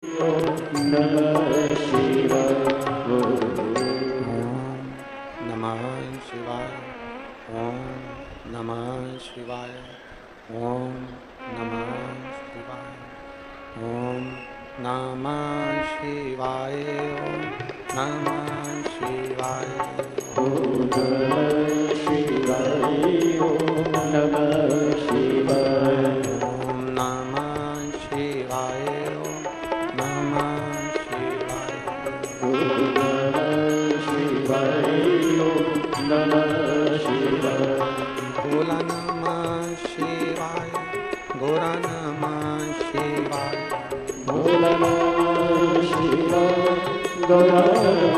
नमः शिवाय। ओम नमः शिवाय। ओम नमः शिवाय। ओम नमः शिवाय। ओम नमः शिवाय। ओम नमः शिवाय। ओम नमः शिवाय। ओम नमः शिवाय। ओम नमः शिवाय। ओम नमः शिवाय। ओम नमः शिवाय। ओम नमः शिवाय। भोला नमः शिवाय। घोरा नमः शिवाय। भोला नमः शिवाय। गौरा नमः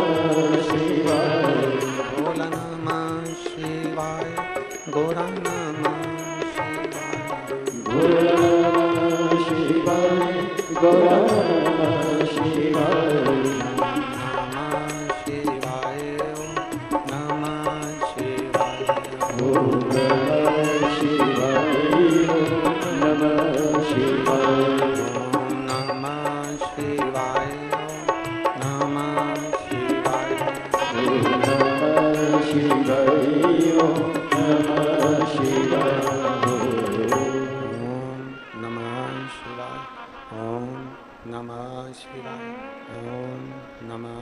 शिवाय। भोला नमः शिवाय। घोरा नमः शिवाय। भोला नमः शिवाय। गौरा नमः शिवाय। नमः शिवाय। ओम नमः शिवाय। ओम नमः शिवाय। ओम नमः शिवाय। ओम नमः शिवाय। ओम नमः शिवाय। ओम नमः शिवाय। ओम नमः शिवाय। ओम नमः शिवाय। ओम नमः शिवाय। ओम नमः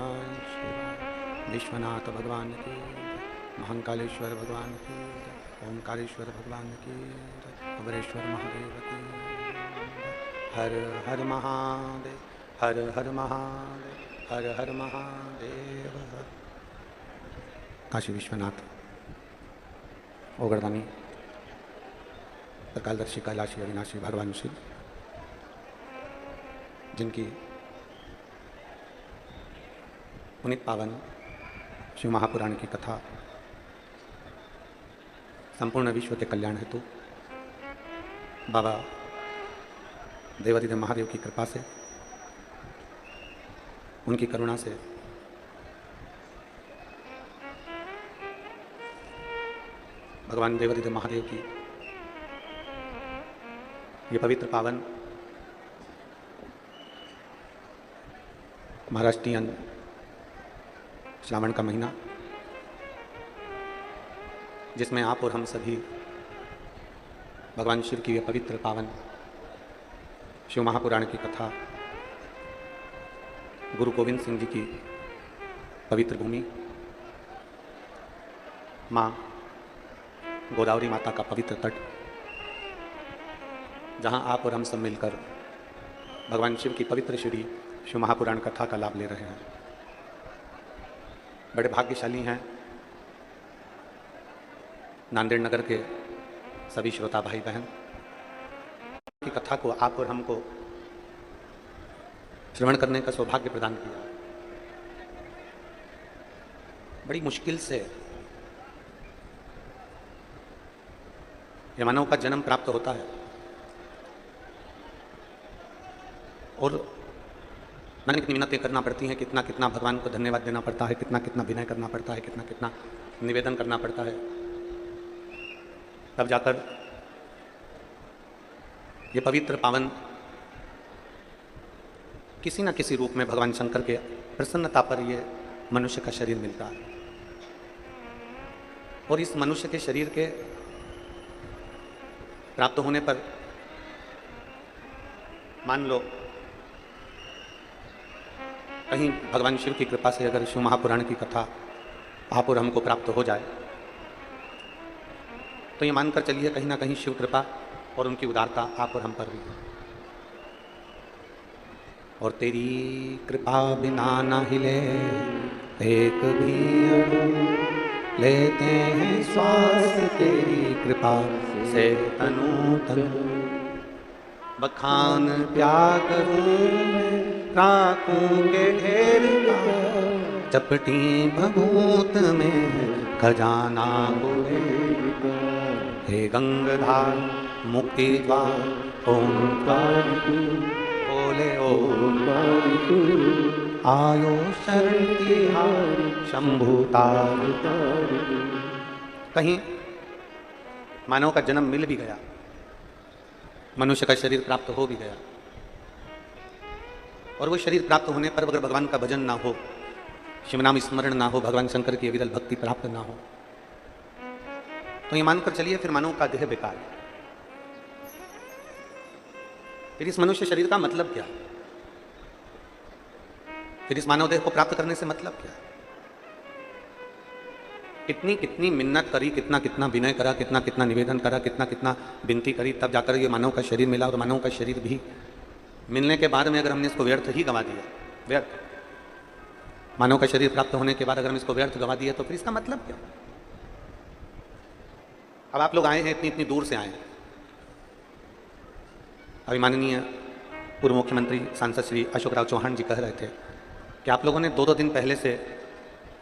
शिवाय। विश्वनाथ भगवान की जय। महाकालेश्वर भगवान की जय। ओमकारेश्वर भगवान की जय। अमरेश्वर महादेव की जय। हर हर महादेव। हर हर महादेव। हर हर महादेव। काशी विश्वनाथ ओगरदानी त्रिकालदर्शी कैलाशी अविनाशी भगवान शिव, जिनकी पुनीत पावन शिव महापुराण की कथा संपूर्ण विश्व के कल्याण हेतु बाबा देवादिदेव महादेव की कृपा से, उनकी करुणा से भगवान देवादिदेव महादेव की ये पवित्र पावन महाराष्ट्रीयन श्रावण का महीना, जिसमें आप और हम सभी भगवान शिव की ये पवित्र पावन शिव महापुराण की कथा, गुरु गोविंद सिंह जी की पवित्र भूमि, माँ गोदावरी माता का पवित्र तट, जहाँ आप और हम सब मिलकर भगवान शिव की पवित्र श्री शिव महापुराण कथा का लाभ ले रहे हैं। बड़े भाग्यशाली हैं नांदेड़ नगर के सभी श्रोता भाई बहन की कथा को आप और हमको श्रवण करने का सौभाग्य प्रदान किया। बड़ी मुश्किल से यह मानव का जन्म प्राप्त होता है और मैंने कितनी मिन्नतें करना पड़ती हैं, कितना कितना भगवान को धन्यवाद देना पड़ता है, कितना कितना विनय करना पड़ता है, कितना कितना निवेदन करना पड़ता है, तब जाकर ये पवित्र पावन किसी न किसी रूप में भगवान शंकर के प्रसन्नता पर ये मनुष्य का शरीर मिलता है। और इस मनुष्य के शरीर के प्राप्त होने पर मान लो कहीं भगवान शिव की कृपा से अगर शिव महापुराण की कथा आप और हमको प्राप्त हो जाए, तो ये मानकर चलिए कहीं ना कहीं शिव कृपा और उनकी उदारता आप और हम पर भी है। और तेरी कृपा बिना ना हिले एक भी अणु, लेते हैं श्वास तेरी कृपा से तनु तनु, बखान क्या करूं राखूं के ढेर का, चपटी भभूत में खजाना बोले, हे गंगाधार मुक्ति द्वार ओंकार बोले ओंकार, आयो शरण तिहारी शंभु तार। कहीं मानव का जन्म मिल भी गया, मनुष्य का शरीर प्राप्त हो भी गया और वो शरीर प्राप्त होने पर अगर भगवान का भजन ना हो, शिवनाम स्मरण ना हो, भगवान शंकर की अविरल भक्ति प्राप्त ना हो, तो ये मानकर चलिए फिर मानव का देह बेकार है। फिर इस मनुष्य शरीर का मतलब क्या? फिर इस मानव देह को प्राप्त करने से मतलब क्या? कितनी कितनी मिन्नत करी, कितना कितना विनय करा, कितना कितना निवेदन करा, कितना कितना विनती करी, तब जाकर ये मानव का शरीर मिला। और मानव का शरीर भी मिलने के बाद में अगर हमने इसको व्यर्थ ही गंवा दिया, व्यर्थ, मानव का शरीर प्राप्त होने के बाद अगर हम इसको व्यर्थ गंवा दिए तो फिर इसका मतलब क्या? अब आप लोग आए हैं, इतनी इतनी दूर से आए हैं। अभी माननीय पूर्व मुख्यमंत्री सांसद श्री अशोक राव चौहान जी कह रहे थे कि आप लोगों ने 2-2 दिन पहले से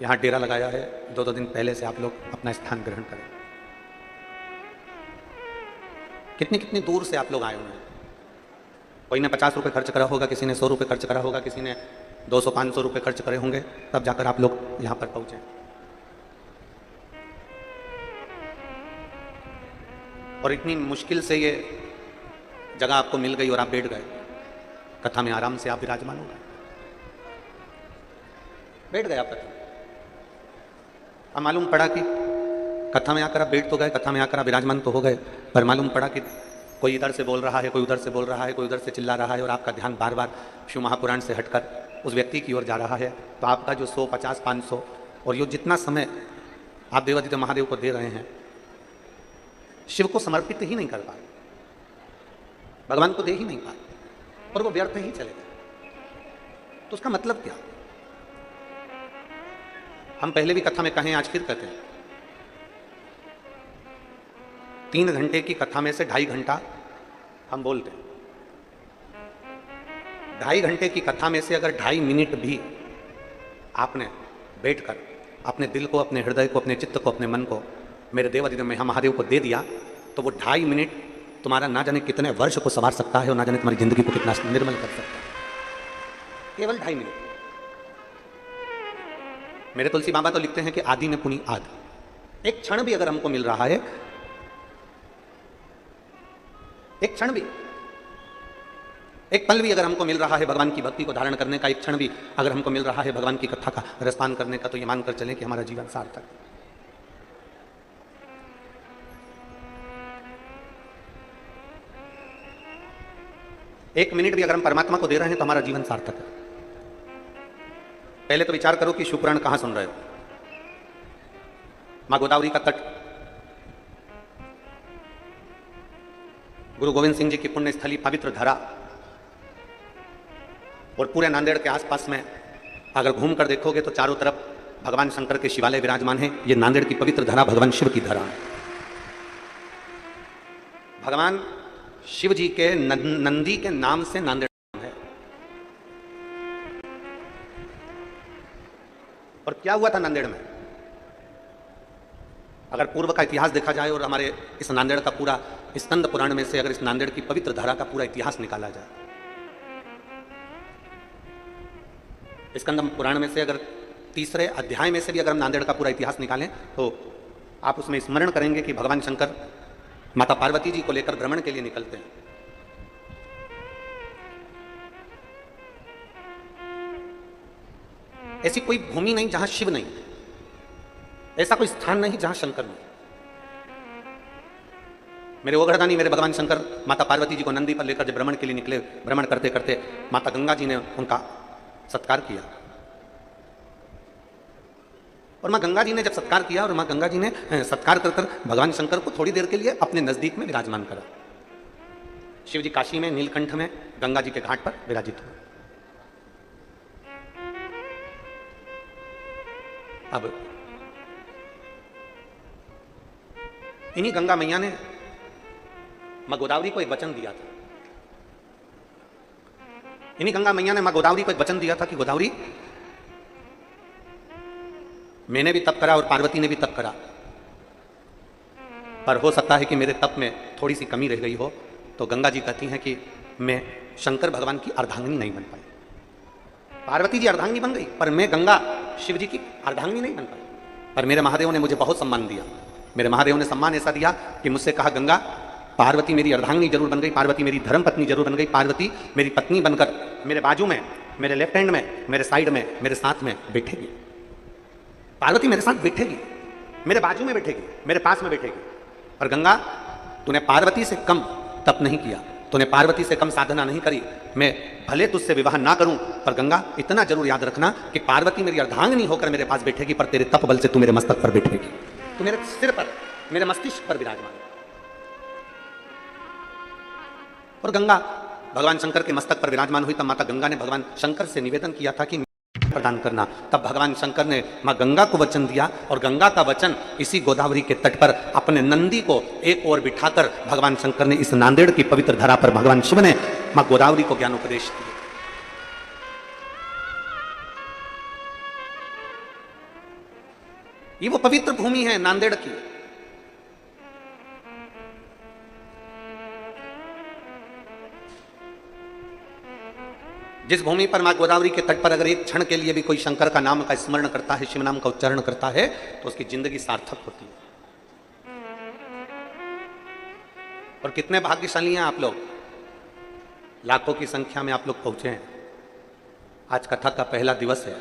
यहाँ डेरा लगाया है, 2-2 दिन पहले से आप लोग अपना स्थान ग्रहण करें। कितनी कितनी दूर से आप लोग आए हुए हैं। कोई ने 50 रुपये खर्च करा होगा, किसी ने 100 रुपये खर्च करा होगा, किसी ने 200-500 रुपये खर्च करे होंगे, तब जाकर आप लोग यहाँ पर पहुँचे। और इतनी मुश्किल से ये जगह आपको मिल गई और आप बैठ गए, कथा में आराम से आप विराजमान हो गए, बैठ गए आप कथा। अब मालूम पड़ा कि कथा में आकर आप बैठ तो गए, कथा में आकर आप विराजमान तो हो गए, पर मालूम पड़ा कि कोई इधर से बोल रहा है, कोई उधर से बोल रहा है, कोई उधर से चिल्ला रहा है, और आपका ध्यान बार बार शिव महापुराण से हटकर उस व्यक्ति की ओर जा रहा है। तो आपका जो 100, 50, 500 और यो जितना समय आप देवादित्य महादेव को दे रहे हैं, शिव को समर्पित ही नहीं कर पाए, भगवान को दे ही नहीं पाए, और वो व्यर्थ ही चले गए। तो उसका मतलब क्या? हम पहले भी कथा में कहें, आज फिर कहते हैं, 3 घंटे की कथा में से 2.5 घंटा हम बोलते हैं। 2.5 घंटे की कथा में से अगर 2.5 मिनट भी आपने बैठकर अपने दिल को, अपने हृदय को, अपने चित्त को, अपने मन को मेरे देवादित्य महादेव को दे दिया, तो वो 2.5 मिनट तुम्हारा ना जाने कितने वर्ष को संवार सकता है और ना जाने तुम्हारी जिंदगी को कितना निर्मल कर सकता है। केवल 2.5 मिनट। मेरे तुलसी बाबा तो लिखते हैं कि आदि में पुनि आद। एक क्षण भी अगर हमको मिल रहा है, एक क्षण भी, एक पल भी अगर हमको मिल रहा है भगवान की भक्ति को धारण करने का, एक क्षण भी अगर हमको मिल रहा है भगवान की कथा का रसपान करने का, तो ये मानकर चलें कि हमारा जीवन सार्थक है। एक मिनट भी अगर हम परमात्मा को दे रहे हैं तो हमारा जीवन सार्थक है। पहले तो विचार करो कि शिवपुराण कहां सुन रहे हो। मां गोदावरी का तट, गुरु गोविंद सिंह जी की पुण्य स्थली, पवित्र धरा, और पूरे नांदेड़ के आसपास में अगर घूम कर देखोगे तो चारों तरफ भगवान शंकर के शिवालय विराजमान है। ये नांदेड़ की पवित्र धरा भगवान शिव की धरा है। भगवान शिव जी के नंदी के नाम से नांदेड़ है। और क्या हुआ था नांदेड़ में? अगर पूर्व का इतिहास देखा जाए और हमारे इस नांदेड़ का पूरा स्कंद पुराण में से अगर इस नांदेड़ की पवित्र धारा का पूरा इतिहास निकाला जाए, स्कंद पुराण में से अगर 3रे अध्याय में से भी अगर हम नांदेड़ का पूरा इतिहास निकालें तो आप उसमें स्मरण करेंगे कि भगवान शंकर माता पार्वती जी को लेकर भ्रमण के लिए निकलते हैं। ऐसी कोई भूमि नहीं जहां शिव नहीं, ऐसा कोई स्थान नहीं जहां शंकर नहीं। मेरे ओघड़दानी, मेरे भगवान शंकर माता पार्वती जी को नंदी पर लेकर जब भ्रमण के लिए निकले, भ्रमण करते करते माता गंगा जी ने उनका सत्कार किया, और मां गंगा जी ने जब सत्कार किया और मां गंगा जी ने सत्कार कर भगवान शंकर को थोड़ी देर के लिए अपने नजदीक में विराजमान करा। शिव जी काशी में नीलकंठ में गंगा जी के घाट पर विराजित हुए। अब इन्हीं गंगा मैया ने मां गोदावरी को एक वचन दिया था। इन्हीं गंगा मैया ने मां गोदावरी को एक वचन दिया था कि गोदावरी, मैंने भी तप करा और पार्वती ने भी तप करा, पर हो सकता है कि मेरे तप में थोड़ी सी कमी रह गई हो। तो गंगा जी कहती हैं कि मैं शंकर भगवान की अर्धांगिनी नहीं बन पाई। पार्वती जी अर्धांगिनी बन गई, पर मैं गंगा शिव जी की अर्धांगिनी नहीं बन पाई। पर मेरे महादेव ने मुझे बहुत सम्मान दिया। मेरे महादेव ने सम्मान ऐसा दिया कि मुझसे कहा, गंगा पार्वती मेरी अर्धांगिनी जरूर बन गई, पार्वती मेरी धर्म पत्नी जरूर बन गई, पार्वती मेरी पत्नी बनकर मेरे बाजू में मेरे लेफ्ट हैंड में, मेरे साइड में, मेरे साथ में बैठेगी। पार्वती मेरे साथ बैठेगी, मेरे बाजू में बैठेगी, मेरे पास में बैठेगी। और गंगा, तूने पार्वती से कम तप नहीं किया, तूने पार्वती से कम साधना नहीं करी। मैं भले तुझसे विवाह ना करूं, पर गंगा इतना जरूर याद रखना कि पार्वती मेरी अर्धांगिनी होकर मेरे पास बैठेगी, पर तेरे तप बल से तू मेरे मस्तक पर बैठेगी, तू मेरे सिर पर, मेरे मस्तिष्क पर विराजमान। और गंगा भगवान शंकर के मस्तक पर विराजमान हुई, तब माता गंगा ने भगवान शंकर से निवेदन किया था कि प्रदान करना। तब भगवान शंकर ने मां गंगा को वचन दिया, और गंगा का वचन इसी गोदावरी के तट पर अपने नंदी को एक ओर बिठाकर भगवान शंकर ने इस नांदेड़ की पवित्र धरा पर भगवान शिव ने मां गोदावरी को ज्ञानोपदेश दिया। ये वो पवित्र भूमि है नांदेड़ की। जिस भूमि पर मां गोदावरी के तट पर अगर एक क्षण के लिए भी कोई शंकर का नाम का स्मरण करता है, शिव नाम का उच्चारण करता है, तो उसकी जिंदगी सार्थक होती है। और कितने भाग्यशाली हैं आप लोग, लाखों की संख्या में आप लोग पहुंचे हैं। आज कथा का पहला दिवस है,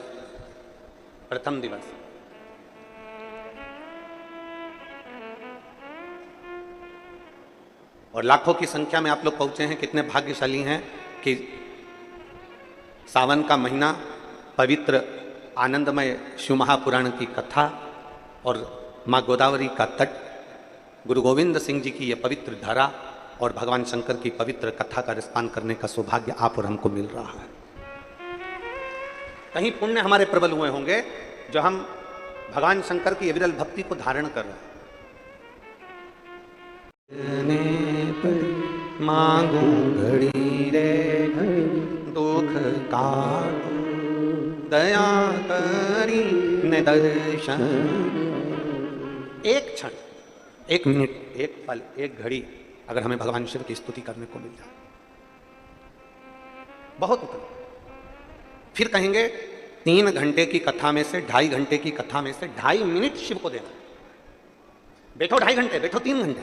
प्रथम दिवस। और लाखों की संख्या में आप लोग पहुंचे हैं। कितने भाग्यशाली हैं कि सावन का महीना, पवित्र आनंदमय शिव महापुराण की कथा और माँ गोदावरी का तट, गुरु गोविंद सिंह जी की यह पवित्र धारा और भगवान शंकर की पवित्र कथा का रसपान करने का सौभाग्य आप और हमको मिल रहा है। कहीं पुण्य हमारे प्रबल हुए होंगे जो हम भगवान शंकर की विरल भक्ति को धारण कर रहे हैं। मांगू घड़ी रे दुख काटू, दया करी न दर्शन। एक क्षण, एक मिनट, एक पल, एक घड़ी अगर हमें भगवान शिव की स्तुति करने को मिल जाए, बहुत उत्तम। फिर कहेंगे 3 घंटे की कथा में से, 2.5 घंटे की कथा में से 2.5 मिनट शिव को देना। बैठो 2.5 घंटे, बैठो 3 घंटे,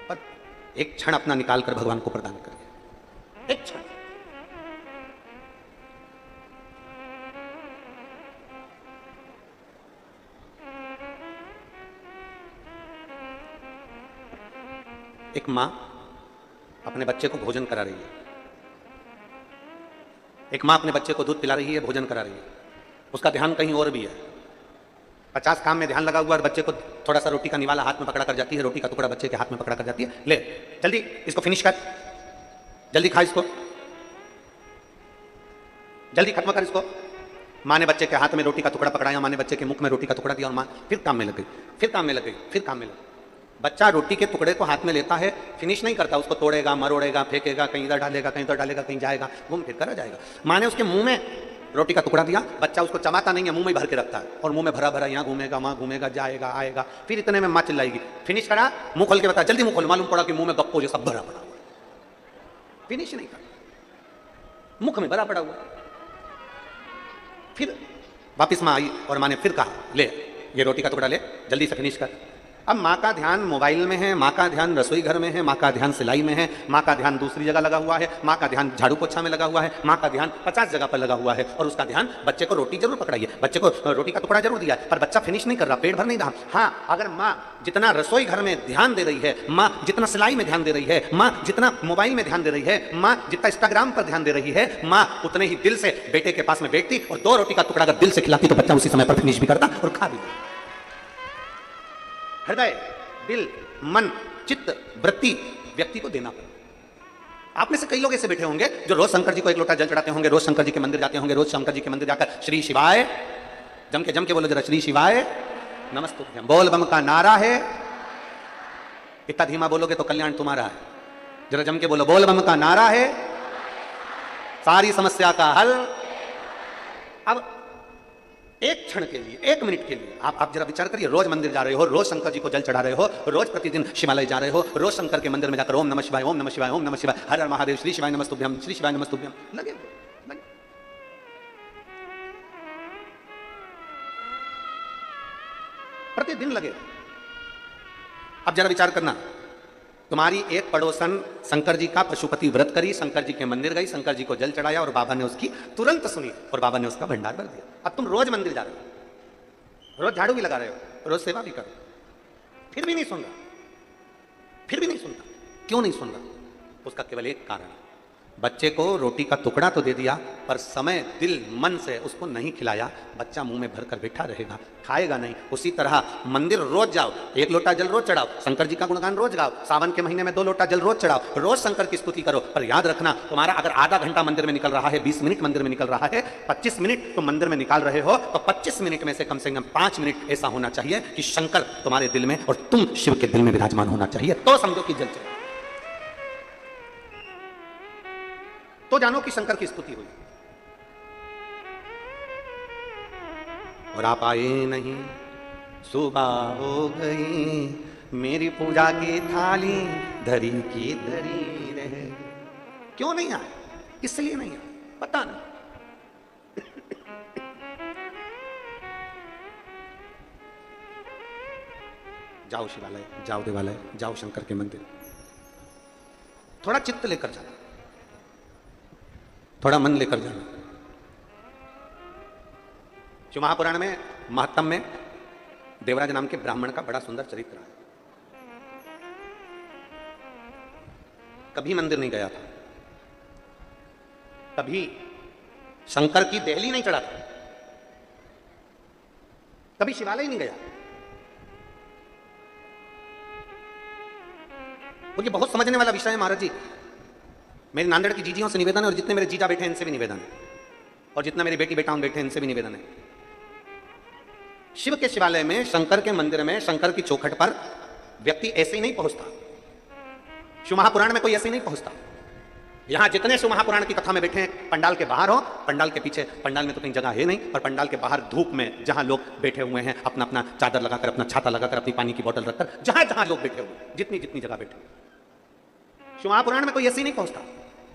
पर एक क्षण अपना निकाल कर भगवान को प्रदान करिए। एक क्षण। एक मां अपने बच्चे को भोजन करा रही है, एक मां अपने बच्चे को दूध पिला रही है, भोजन करा रही है, उसका ध्यान कहीं और भी है। 50 काम में ध्यान लगा हुआ है, बच्चे को थोड़ा सा रोटी का निवाला हाथ में पकड़ा कर जाती है, रोटी का टुकड़ा बच्चे के हाथ में पकड़ा कर जाती है, ले जल्दी इसको फिनिश कर, जल्दी खा इसको, जल्दी खत्म कर इसको। माँ ने बच्चे के हाथ में रोटी का टुकड़ा पकड़ाया, माँ ने बच्चे के मुख में रोटी का टुकड़ा दिया, और माँ फिर काम में लग गई, फिर काम में लग गई, फिर काम में लग गई। बच्चा रोटी के टुकड़े को हाथ में लेता है, फिनिश नहीं करता, उसको तोड़ेगा, मरोड़ेगा, फेंकेगा, कहीं इधर डालेगा, कहीं उधर डालेगा, कहीं जाएगा, घूम फिर कर जाएगा। माँ ने उसके मुंह में रोटी का टुकड़ा दिया, बच्चा उसको चबाता नहीं है, मुंह में भर के रखता है, और मुंह में भरा भरा यहाँ घूमेगा, वहाँ घूमेगा, जाएगा, आएगा। फिर इतने में माँ चिल्लाएगी, फिनिश करा, मुंह खोल के बता, जल्दी मुंह खोल। मालूम पड़ा कि मुंह में गप्पो जो सब भरा पड़ा हुआ, फिनिश नहीं कर, मुख में भरा पड़ा हुआ। फिर वापिस माँ आई और माँ ने फिर कहा, ले ये रोटी का टुकड़ा ले, जल्दी से फिनिश कर। अब माँ का ध्यान मोबाइल में है, माँ का ध्यान रसोई घर में है, माँ का ध्यान सिलाई में है, माँ का ध्यान दूसरी जगह लगा हुआ है, माँ का ध्यान झाड़ू पोछा में लगा हुआ है, माँ का ध्यान 50 जगह पर लगा हुआ है, और उसका ध्यान बच्चे को रोटी जरूर पकड़ाइए, बच्चे को रोटी का टुकड़ा जरूर दिया, पर बच्चा फिनिश नहीं कर रहा, पेट भर नहीं रहा। हाँ, अगर माँ जितना रसोई घर में ध्यान दे रही है, माँ जितना सिलाई में ध्यान दे रही है, माँ जितना मोबाइल में ध्यान दे रही है, माँ जितना इंस्टाग्राम पर ध्यान दे रही है, माँ उतने ही दिल से बेटे के पास में बैठती और 2 रोटी का टुकड़ा अगर दिल से खिलाती तो बच्चा उसी समय पर फिनिश भी करता और खा भी। हृदय, दिल, मन, चित्त, वृत्ति व्यक्ति को देना पड़ेगा। आप में से कई लोग ऐसे बैठे होंगे जो रोज शंकर जी को 1 लोटा जल चढ़ाते होंगे, रोज शंकर जी के मंदिर जाते होंगे, रोज शंकर जी के मंदिर जाकर श्री शिवाय, जम के बोलो जरा, श्री शिवाय नमस्तुभ्यम। बोल बम का नारा है, इतना धीमा बोलोगे तो कल्याण तुम्हारा है। जरा जम के बोलो, बोल बम का नारा है, सारी समस्या का हल। अब एक क्षण के लिए, 1 मिनट के लिए आप जरा विचार करिए, रोज मंदिर जा रहे हो, रोज शंकर जी को जल चढ़ा रहे हो, रोज प्रतिदिन शिवालय जा रहे हो, रोज शंकर के मंदिर में जाकर ओम नमः शिवाय, ओम नमः शिवाय, ओम नमः शिवाय, हर हर महादेव, श्री शिवाय नमस्तुभ्यम, श्री शिवाय नमस्तुभ्यम लगे। प्रतिदिन लगे। अब जरा विचार करना, तुम्हारी एक पड़ोसन शंकर जी का पशुपति व्रत करी, शंकर जी के मंदिर गई, शंकर जी को जल चढ़ाया और बाबा ने उसकी तुरंत सुनी और बाबा ने उसका भंडार भर दिया। अब तुम रोज मंदिर जा रहे हो, रोज झाड़ू भी लगा रहे हो, रोज सेवा भी करो, फिर भी नहीं सुन रहा, फिर भी नहीं सुनता। क्यों नहीं सुन रहा? उसका केवल एक कारण, बच्चे को रोटी का टुकड़ा तो दे दिया पर समय दिल मन से उसको नहीं खिलाया। बच्चा मुंह में भरकर बैठा रहेगा, खाएगा नहीं। उसी तरह मंदिर रोज जाओ, 1 लोटा जल रोज चढ़ाओ, शंकर जी का गुणगान रोज गाओ, सावन के महीने में 2 लोटा जल रोज चढ़ाओ, रोज शंकर की स्तुति करो। पर याद रखना, तुम्हारा अगर आधा घंटा मंदिर में निकल रहा है, 20 मिनट मंदिर में निकल रहा है, 25 मिनट तुम मंदिर में निकाल रहे हो, तो 25 मिनट में से कम 5 मिनट ऐसा होना चाहिए कि शंकर तुम्हारे दिल में और तुम शिव के दिल में विराजमान होना चाहिए। तो समझो कि जल चढ़े, तो जानो कि शंकर की स्तुति हुई। और आप आए नहीं, सुबह हो गई, मेरी पूजा की थाली धरी की धरी रहे। क्यों नहीं आए? इसलिए नहीं आए, पता नहीं। जाओ शिवालय, जाओ देवालय, जाओ शंकर के मंदिर, थोड़ा चित्त लेकर जाना, थोड़ा मन लेकर जाना। शिव महापुराण में महात्म में देवराज नाम के ब्राह्मण का बड़ा सुंदर चरित्र है। कभी मंदिर नहीं गया था, कभी शंकर की देहली नहीं चढ़ा था, कभी शिवालय नहीं गया। क्योंकि बहुत समझने वाला विषय है महाराज जी। मेरी नांदेड़ की जीजियों से निवेदन है और जितने मेरे जीजा बैठे हैं इनसे भी निवेदन है, और जितना मेरी बेटी बेटा बैठे हैं इनसे भी निवेदन है। शिव के शिवालय में, शंकर के मंदिर में, शंकर की चौखट पर व्यक्ति ऐसे ही नहीं पहुंचता। शिव महापुराण में कोई ऐसे ही नहीं पहुंचता। यहां जितने शिव महापुराण की कथा में बैठे हैं, पंडाल के बाहर हो, पंडाल के पीछे, पंडाल में तो कहीं जगह है नहीं, पर पंडाल के बाहर धूप में जहां लोग बैठे हुए हैं, अपना अपना चादर लगाकर, अपना छाता लगाकर, अपनी पानी की बोतल रखकर, जहां जहां लोग बैठे हुए, जितनी जितनी जगह बैठे, शिव महापुराण में कोई ऐसे ही नहीं पहुंचता।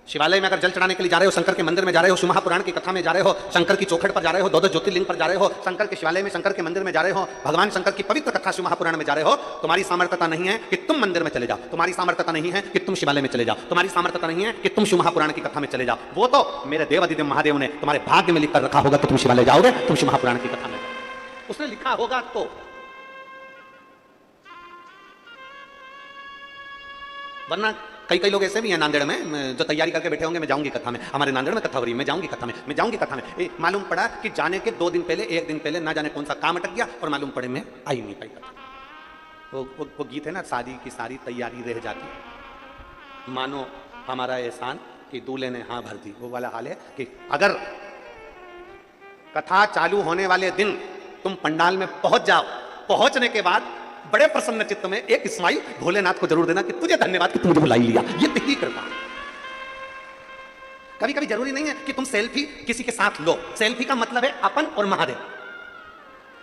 शिवालय में अगर जल चढ़ाने के लिए जा रहे हो, शंकर के मंदिर में जा रहे हो, शिव महापुराण की कथा में जा रहे हो, शंकर की चौखट पर जा रहे हो, 2 ज्योतिर्लिंग पर जा रहे हो, शंकर के शिवालय में, शंकर के मंदिर में जा रहे हो, भगवान शंकर की पवित्र कथा शिव महापुराण में जा रहे हो, तुम्हारी सामर्थ्यता नहीं है कि तुम मंदिर में चले जाओ, तुम्हारी सामर्थ्यता नहीं है कि तुम शिवालय में चले जाओ, तुम्हारी सामर्थ्यता नहीं है कि तुम शिव महापुराण की कथा में चले जाओ। वो तो मेरे देव अधिदेव महादेव ने तुम्हारे भाग्य में लिख कर रखा होगा कि तुम शिवालय जाओगे, तुम शिव महापुराण की कथा में जाओगे, उसने लिखा होगा। तो वरना कई लोग ऐसे भी हैं नांदेड़ में जो तैयारी करके बैठे होंगे, मैं जाऊंगी कथा में, हमारे नांदेड़ में कथा हो रही है, मैं जाऊंगी कथा में, मैं जाऊंगी कथा में। मालूम पड़ा कि जाने के 2 दिन पहले, 1 दिन पहले ना जाने कौन सा काम अटक गया और मालूम पड़े मैं आई नहीं पाई कथा। वो गीत है ना, शादी की सारी तैयारी रह जाती, मानो हमारा एहसान कि दूल्हे ने हाँ भर दी। वो वाला हाल है कि अगर कथा चालू होने वाले दिन तुम पंडाल में पहुंच जाओ, पहुंचने के बाद बड़े प्रसन्न चित्त में एक स्माइल भोलेनाथ को जरूर देना कि तुझे धन्यवाद कि तू मुझे बुला लिया, ये तेरी कृपा। कभी कभी जरूरी नहीं है कि तुम सेल्फी किसी के साथ लो, सेल्फी का मतलब है अपन और महादेव,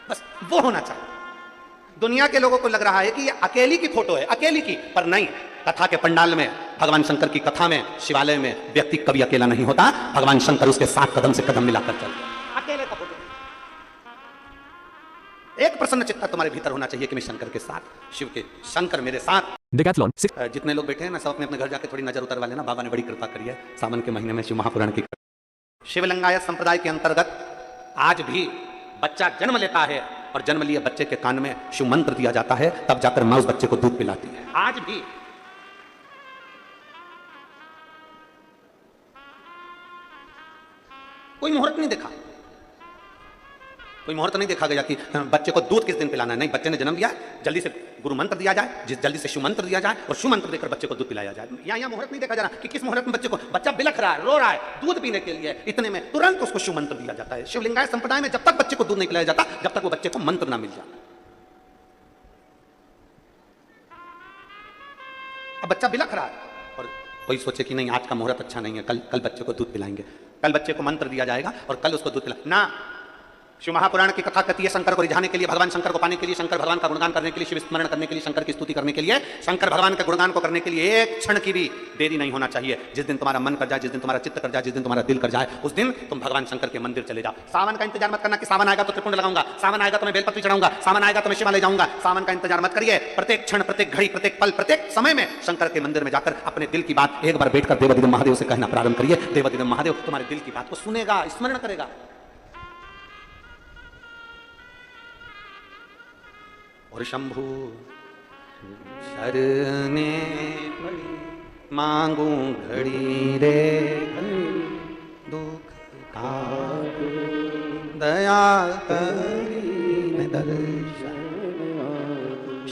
बस वो होना चाहिए। दुनिया के लोगों को लग रहा है कि ये अकेली की फोटो है, अकेली की, पर नहीं। कथा के पंडाल में, भगवान शंकर की कथा में, शिवालय में व्यक्ति कभी अकेला नहीं होता, भगवान शंकर उसके साथ कदम से कदम मिलाकर चलते हैं, अकेले का फोटो। एक प्रसन्न चित्त तुम्हारे भीतर होना चाहिए कि मैं शंकर के साथ, शिव के शंकर मेरे साथ। डेकाथलॉन जितने लोग बैठे हैं ना, सब अपने अपने घर जाके थोड़ी नजर उतरवा लेना, बाबा ने बड़ी कृपा करी है सावन के महीने में शिव महापुराण की। शिवलिंगायत संप्रदाय के अंतर्गत आज भी बच्चा जन्म लेता है और जन्म लिए बच्चे के कान में शिव मंत्र दिया जाता है, तब जाकर मां उस बच्चे को दूध पिलाती है। आज भी कोई मुहूर्त नहीं देखा, कोई मुहूर्त नहीं देखा गया कि बच्चे को दूध किस दिन पिलाना है। नहीं, बच्चे ने जन्म लिया, जल्दी से गुरु मंत्र दिया जाए, जल्दी से शिव मंत्र दिया जाए और शिव मंत्र देकर बच्चे को दूध पिलाया जाए। यहाँ मुहूर्त नहीं देखा जा रहा कि किस मुहूर्त में बच्चे को, बच्चा बिलख रहा है, रो रहा है दूध पीने के लिए, इतने में तुरंत उसको शिव मंत्र दिया जाता है। शिवलिंगाय संप्रदाय में जब तक बच्चे को दूध नहीं पिलाया जाता, जब तक वो बच्चे को मंत्र ना मिल जाता। अब बच्चा बिलख रहा है और कोई सोचे कि नहीं आज का मुहूर्त अच्छा नहीं है, कल बच्चे को दूध पिलाएंगे, कल बच्चे को मंत्र दिया जाएगा और कल उसको दूध पिला ना। शिव महापुराण की कथा कहती है शंकर को रिझाने के लिए, भगवान शंकर को पाने के लिए, शंकर भगवान का गुणगान करने के लिए, शिव स्मरण करने के लिए, शंकर की स्तुति करने के लिए, शंकर भगवान के गुणगान को करने के लिए एक क्षण की भी देरी नहीं होना चाहिए। जिस दिन तुम्हारा मन कर जाए, जिस दिन तुम्हारा चित्त कर जाए, जिस दिन तुम्हारा दिल कर जाए, उस दिन तुम भगवान शंकर के मंदिर चले जाओ। सावन का इंतजार मत करना कि सावन आएगा तो त्रिपुंड लगाऊंगा, सावन आएगा तो मैं बेलपत्री चढ़ाऊंगा, सावन आएगा तो मैं शिवालय जाऊंगा। सावन का इंतजार मत करिए। प्रत्येक क्षण, प्रत्येक घड़ी, प्रत्येक पल, प्रत्येक समय में शंकर के मंदिर में जाकर अपने दिल की बात एक बार बैठकर देवाधिदेव महादेव से कहना प्रारंभ करिए। देवाधिदेव महादेव तुम्हारे दिल की बात को सुनेगा, स्मरण करेगा। और शंभु शरणे पड़ी मांगू घड़ी रे दुख का दया करी दर्शन।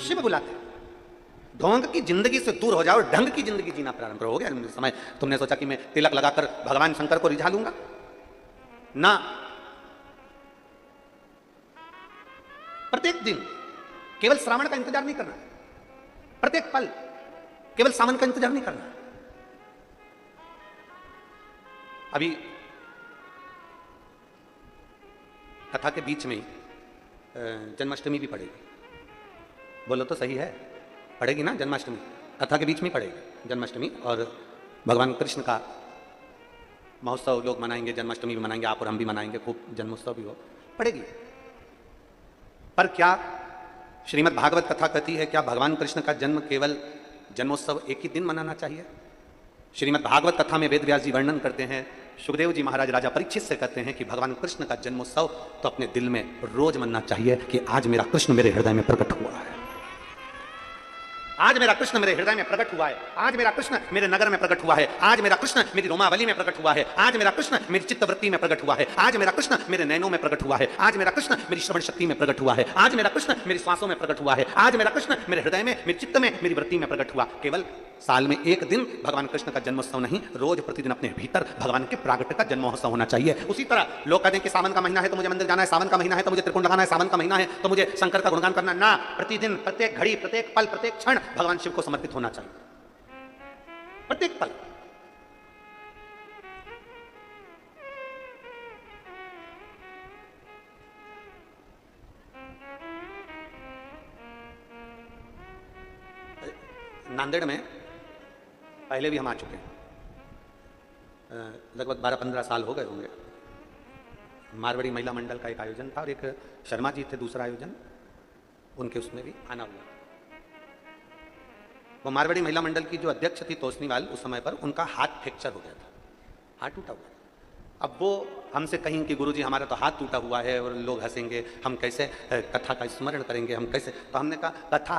शिव बुलाते ढोंग की जिंदगी से दूर हो जाओ, ढंग की जिंदगी जीना प्रारंभ करो। हो गया समय तुमने सोचा कि मैं तिलक लगाकर भगवान शंकर को रिझा लूंगा ना। प्रत्येक दिन केवल श्रावण का इंतजार नहीं करना, प्रत्येक पल केवल सावन का इंतजार नहीं करना। अभी कथा के बीच में जन्माष्टमी भी पड़ेगी। बोलो तो सही है, पड़ेगी ना जन्माष्टमी? कथा के बीच में पड़ेगी जन्माष्टमी, और भगवान कृष्ण का महोत्सव लोग मनाएंगे, जन्माष्टमी भी मनाएंगे, आप और हम भी मनाएंगे, खूब जन्मोत्सव भी हो पड़ेगी। पर क्या श्रीमद् भागवत कथा कहती है क्या भगवान कृष्ण का जन्म केवल जन्मोत्सव एक ही दिन मनाना चाहिए? श्रीमद् भागवत कथा में वेद व्यास जी वर्णन करते हैं, सुखदेव जी महाराज राजा परीक्षित से कहते हैं कि भगवान कृष्ण का जन्मोत्सव तो अपने दिल में रोज मनना चाहिए कि आज मेरा कृष्ण मेरे हृदय में प्रकट हुआ है, आज मेरा कृष्ण मेरे हृदय में प्रकट हुआ है, आज मेरा कृष्ण मेरे नगर में प्रकट हुआ है, आज मेरा कृष्ण मेरी रोमावली में प्रकट हुआ है, आज मेरा कृष्ण मेरी चित्तवृत्ति में प्रकट हुआ है, आज मेरा कृष्ण मेरे नैनों में प्रकट हुआ है, आज मेरा कृष्ण मेरी श्रवण शक्ति में प्रकट हुआ है, आज मेरा कृष्ण मेरी श्वासों में प्रकट हुआ है, आज मेरा कृष्ण मेरे हृदय में, मेरे चित्त में, मेरी वृत्ति में प्रकट हुआ। केवल साल में एक दिन भगवान कृष्ण का जन्मोत्सव नहीं, रोज प्रतिदिन अपने भीतर भगवान के प्रागट्य का जन्मोत्सव होना चाहिए। उसी तरह लोग कहते हैं कि सावन का महीना है तो मुझे मंदिर जाना है, सावन का महीना है तो मुझे त्रिकुंड लगाना है, सावन का महीना है तो मुझे शंकर का गुणगान करना ना। प्रतिदिन, प्रत्येक घड़ी, प्रत्येक पल, प्रत्येक क्षण भगवान शिव को समर्पित होना चाहिए। प्रत्येक पल नांदेड़ में पहले भी हम आ चुके हैं, लगभग 12-15 साल हो गए होंगे। मारवाड़ी महिला मंडल का एक आयोजन था और एक शर्मा जी थे दूसरा आयोजन, उनके उसमें भी आना हुआ। वो मारवाड़ी महिला मंडल की जो अध्यक्ष थी तोसनीवाल, उस समय पर उनका हाथ फ्रैक्चर हो गया था, हाथ टूटा हुआ था। अब वो हमसे कहीं कि गुरुजी हमारा तो हाथ टूटा हुआ है और लोग हंसेंगे, हम कैसे कथा का स्मरण करेंगे, हम कैसे। तो हमने कहा कथा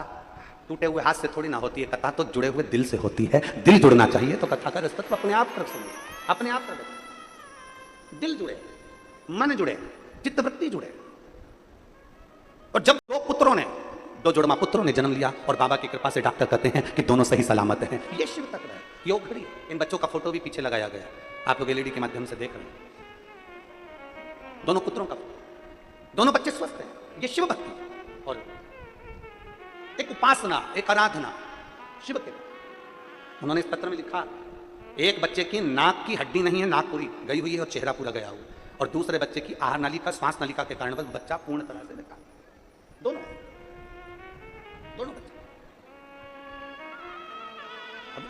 टूटे हुए हाथ से थोड़ी ना होती है, कथा तो जुड़े हुए दिल से होती है। दिल जुड़ना चाहिए तो कथा का रस्तत्व अपने आप कर सकते, अपने आप कर। दिल जुड़े, मन जुड़े, चित्तवृत्ति जुड़े। और जब दो जुड़वा पुत्रों ने जन्म लिया और बाबा की कृपा से डॉक्टर कहते हैं कि दोनों सही सलामत हैं, ये शिव तत्व है, योग घड़ी। इन बच्चों का फोटो भी पीछे लगाया गया, आप लोग एलईडी के माध्यम से देख रहे हैं। दोनों पुत्रों का, दोनों बच्चे स्वस्थ हैं। ये शिव भक्ति और एक उपासना, एक आराधना शिव के। उन्होंने इस पत्र में लिखा, एक बच्चे की नाक की हड्डी नहीं है, नाक पूरी गई हुई है और चेहरा पूरा गया हुआ, और दूसरे बच्चे की आहार नलिका, श्वास नलिका के कारण बच्चा पूर्ण तरह से बेकार। दोनों बच्चे। अब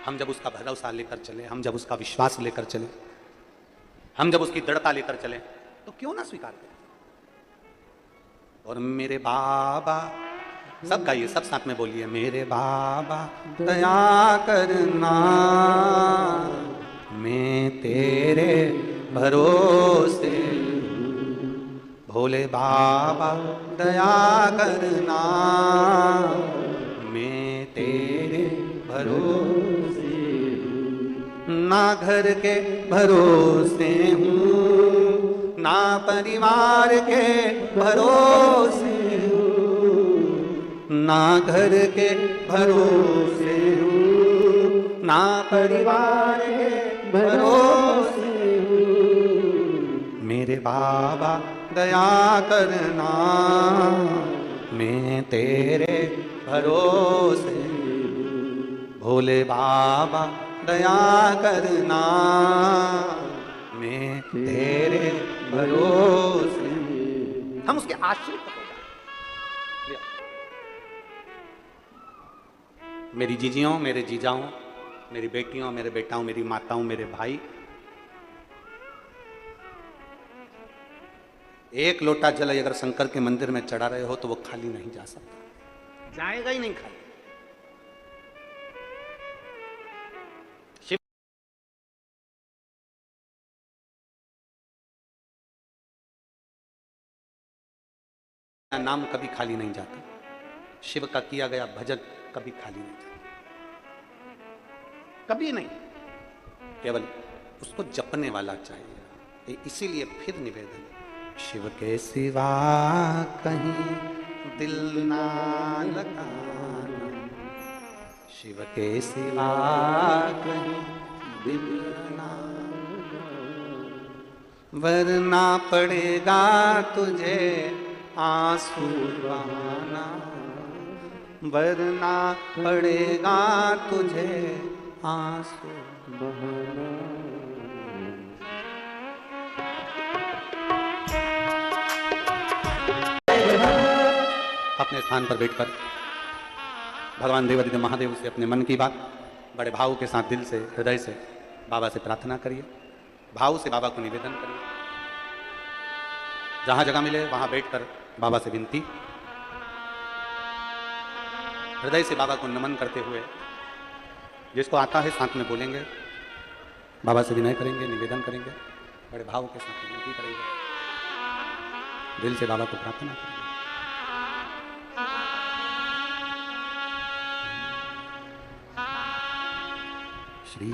हम जब उसका भरोसा लेकर चले, हम जब उसका विश्वास लेकर चले, हम जब उसकी दृढ़ता लेकर चले, तो क्यों ना स्वीकार करें। और मेरे बाबा, सब गाइए, सब साथ में बोलिए, मेरे बाबा दया करना, मैं तेरे भरोसे, भोले बाबा दया करना, मैं तेरे भरोसे, ना घर के भरोसे हूँ, ना परिवार के भरोसे हूँ, ना घर के भरोसे हूँ, ना परिवार के भरोसे हूँ, मेरे बाबा दया करना, मैं तेरे भरोसे, भोले बाबा दया करना, मैं तेरे भरोसे हम उसके आश्रित हो जाए। मेरी जीजियों, मेरे जीजाओं, मेरी बेटियों, मेरे बेटाओं, मेरी माताओं, मेरे भाई, एक लोटा जल अगर शंकर के मंदिर में चढ़ा रहे हो तो वो खाली नहीं जा सकता, जाएगा ही नहीं खाली। शिव का नाम कभी खाली नहीं जाता, शिव का किया गया भजन कभी खाली नहीं जाता, कभी नहीं, केवल उसको जपने वाला चाहिए। इसीलिए फिर निवेदन, शिव के सिवा कहीं दिल ना लगाना, शिव के सिवा कहीं दिल ना, वरना पड़ेगा तुझे आंसू बहाना, वरना पड़ेगा तुझे आंसू बहाना। अपने स्थान पर बैठकर भगवान देवादिदेव महादेव से अपने मन की बात बड़े भाव के साथ दिल से, हृदय से बाबा से प्रार्थना करिए, भाव से बाबा को निवेदन करिए। जहां जगह मिले वहां बैठकर बाबा से विनती, हृदय से बाबा को नमन करते हुए, जिसको आता है साथ में बोलेंगे, बाबा से विनय करेंगे, निवेदन करेंगे, बड़े भाव के साथ विनती करेंगे, दिल से बाबा को प्रार्थना करेंगे। श्री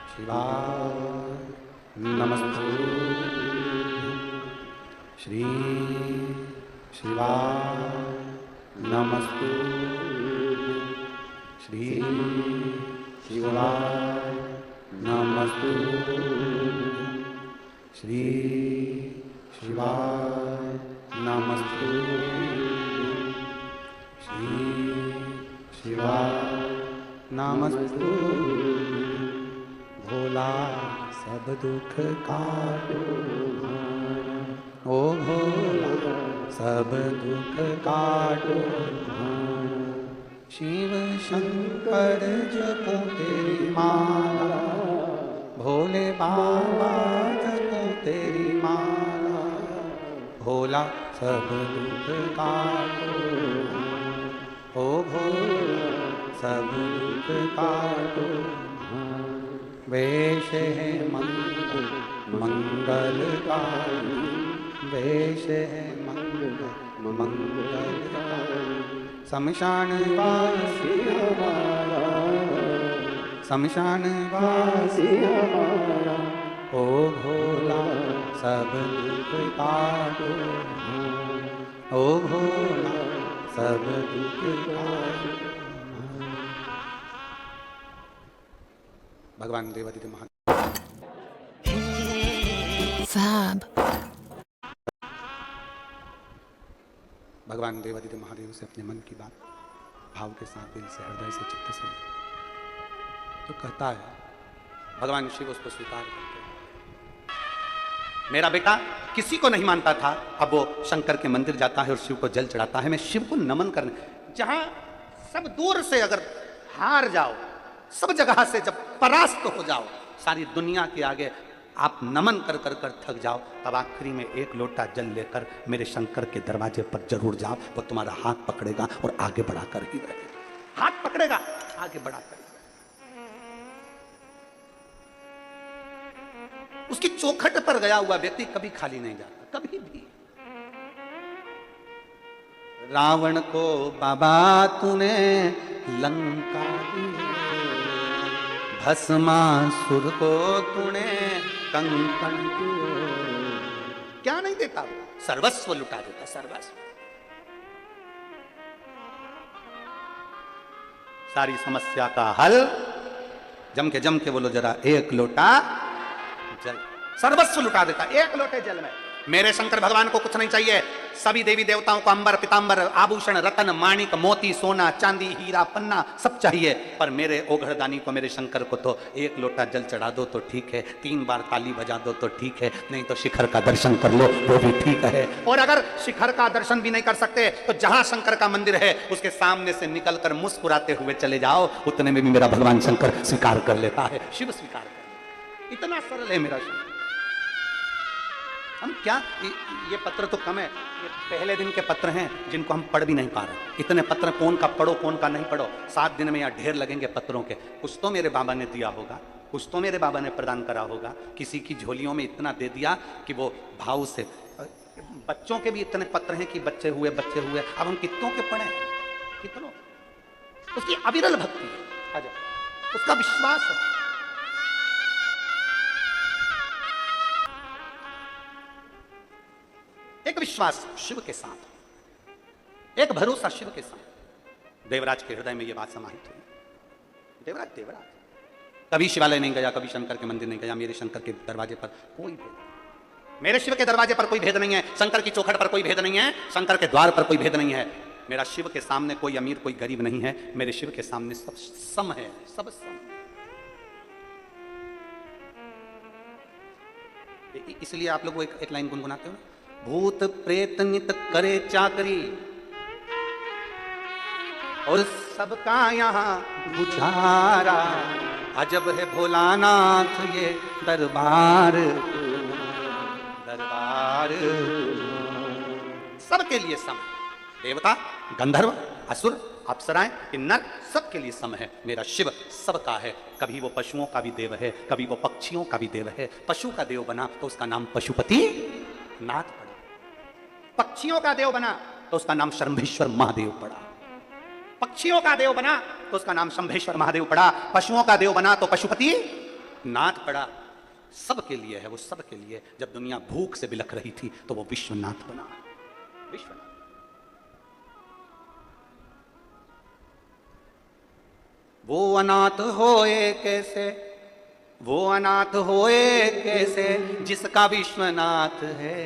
शिवाय नमस्तुभ्यं, श्री शिवाय नमस्तुभ्यं, श्री शिवाय नमस्तुभ्यं, श्री शिवाय नमस्तुभ्यं, श्री शिवाय नमस्तुभ्यं। भोला सब दुख काटो, ओ भोला सब दुख काटो, शिव शंकर जपो तेरी माला, भोले बाबा जपो तेरी माला, भोला सब दुख काटो, ओ भोला सब दुख काटो। वेश है मंगलकारी, वेश है मंगलकारी, शमशान वासी हमारा, शमशान वासी हमारा, ओ भोला सब दुख काटो, ओ भोला सब दुख काटो। भगवान देवादिदेव महादेव Fab. भगवान देवादिदेव महादेव से अपने मन की बात भाव के साथ, दिल से, हृदय से, चित्त से तो कहता है, भगवान शिव उसको स्वीकार करते हैं। मेरा बेटा किसी को नहीं मानता था, अब वो शंकर के मंदिर जाता है और शिव को जल चढ़ाता है। मैं शिव को नमन करने, जहां सब दूर से अगर हार जाओ, सब जगह से जब परास्त हो जाओ, सारी दुनिया के आगे आप नमन कर कर कर थक जाओ, तब आखिरी में एक लोटा जल लेकर मेरे शंकर के दरवाजे पर जरूर जाओ। वो तुम्हारा हाथ पकड़ेगा और आगे बढ़ाकर ही रहेगा, हाथ पकड़ेगा आगे बढ़ाकर ही। उसकी चौखट पर गया हुआ व्यक्ति कभी खाली नहीं जाता, कभी भी। रावण को बाबा तूने लंका दी, भस्मासुर को तूने कंकण दिए, क्या नहीं देता वो? सर्वस्व लुटा देता, सर्वस्व। सारी समस्या का हल जम के बोलो जरा, एक लोटा जल, सर्वस्व लुटा देता एक लोटे जल में। मेरे शंकर भगवान को कुछ नहीं चाहिए। सभी देवी देवताओं को अंबर पीतांबर आभूषण रतन माणिक मोती सोना चांदी हीरा पन्ना सब चाहिए, पर मेरे ओघड़दानी को मेरे शंकर को तो एक लोटा जल चढ़ा दो तो ठीक है, 3 बार ताली बजा दो तो ठीक है, नहीं तो शिखर का दर्शन कर लो वो भी ठीक है। और अगर शिखर का दर्शन भी नहीं कर सकते तो जहां शंकर का मंदिर है उसके सामने से निकलकर मुस्कुराते हुए चले जाओ, उतने में भी मेरा भगवान शंकर स्वीकार कर लेता है, शिव स्वीकार कर लेता है। इतना सरल है मेरा शंकर। हम क्या ये पत्र तो कम है, ये पहले दिन के पत्र हैं जिनको हम पढ़ भी नहीं पा रहे। इतने पत्र कौन का पढ़ो कौन का नहीं पढ़ो, 7 दिन में यहाँ ढेर लगेंगे पत्रों के। कुछ तो मेरे बाबा ने दिया होगा, कुछ तो मेरे बाबा ने प्रदान करा होगा, किसी की झोलियों में इतना दे दिया कि वो भाव से। बच्चों के भी इतने पत्र हैं कि बच्चे हुए। अब हम कितनों के पढ़े, कितनों? उसकी अविरल भक्ति है, आजा, उसका विश्वास है। एक विश्वास शिव के साथ, एक भरोसा शिव के साथ। देवराज के हृदय में यह बात समाहित हुई। देवराज कभी शिवालय नहीं गया, कभी शंकर के मंदिर नहीं गया। मेरे शंकर के दरवाजे पर कोई भेद, मेरे शिव के दरवाजे पर कोई भेद नहीं है, शंकर की चौखट पर कोई भेद नहीं है, शंकर के द्वार पर कोई भेद नहीं है। मेरा शिव के सामने कोई अमीर कोई गरीब नहीं है, मेरे शिव के सामने सब सम है, सब सम। इसलिए आप लोग एक लाइन गुनगुनाते हो ना, भूत प्रेत नित करे चाकरी और सबका यहाँ गुजारा, अजब है भोलानाथ ये दरबार। सबके लिए सम, देवता गंधर्व असुर अप्सराएं किन्नर सबके लिए सम है। मेरा शिव सबका है। कभी वो पशुओं का भी देव है, कभी वो पक्षियों का भी देव है। पशु का देव बना तो उसका नाम पशुपति नाथ पड़ा, पक्षियों का देव बना तो उसका नाम शंभेश्वर महादेव पड़ा, पक्षियों का देव बना तो उसका नाम शंभेश्वर महादेव पड़ा, पशुओं का देव बना तो पशुपति नाथ पड़ा। सबके लिए है वो, सबके लिए। जब दुनिया भूख से बिलख रही थी तो वो विश्वनाथ बना, विश्वनाथ। वो अनाथ होए कैसे, वो अनाथ होए कैसे जिसका विश्वनाथ है।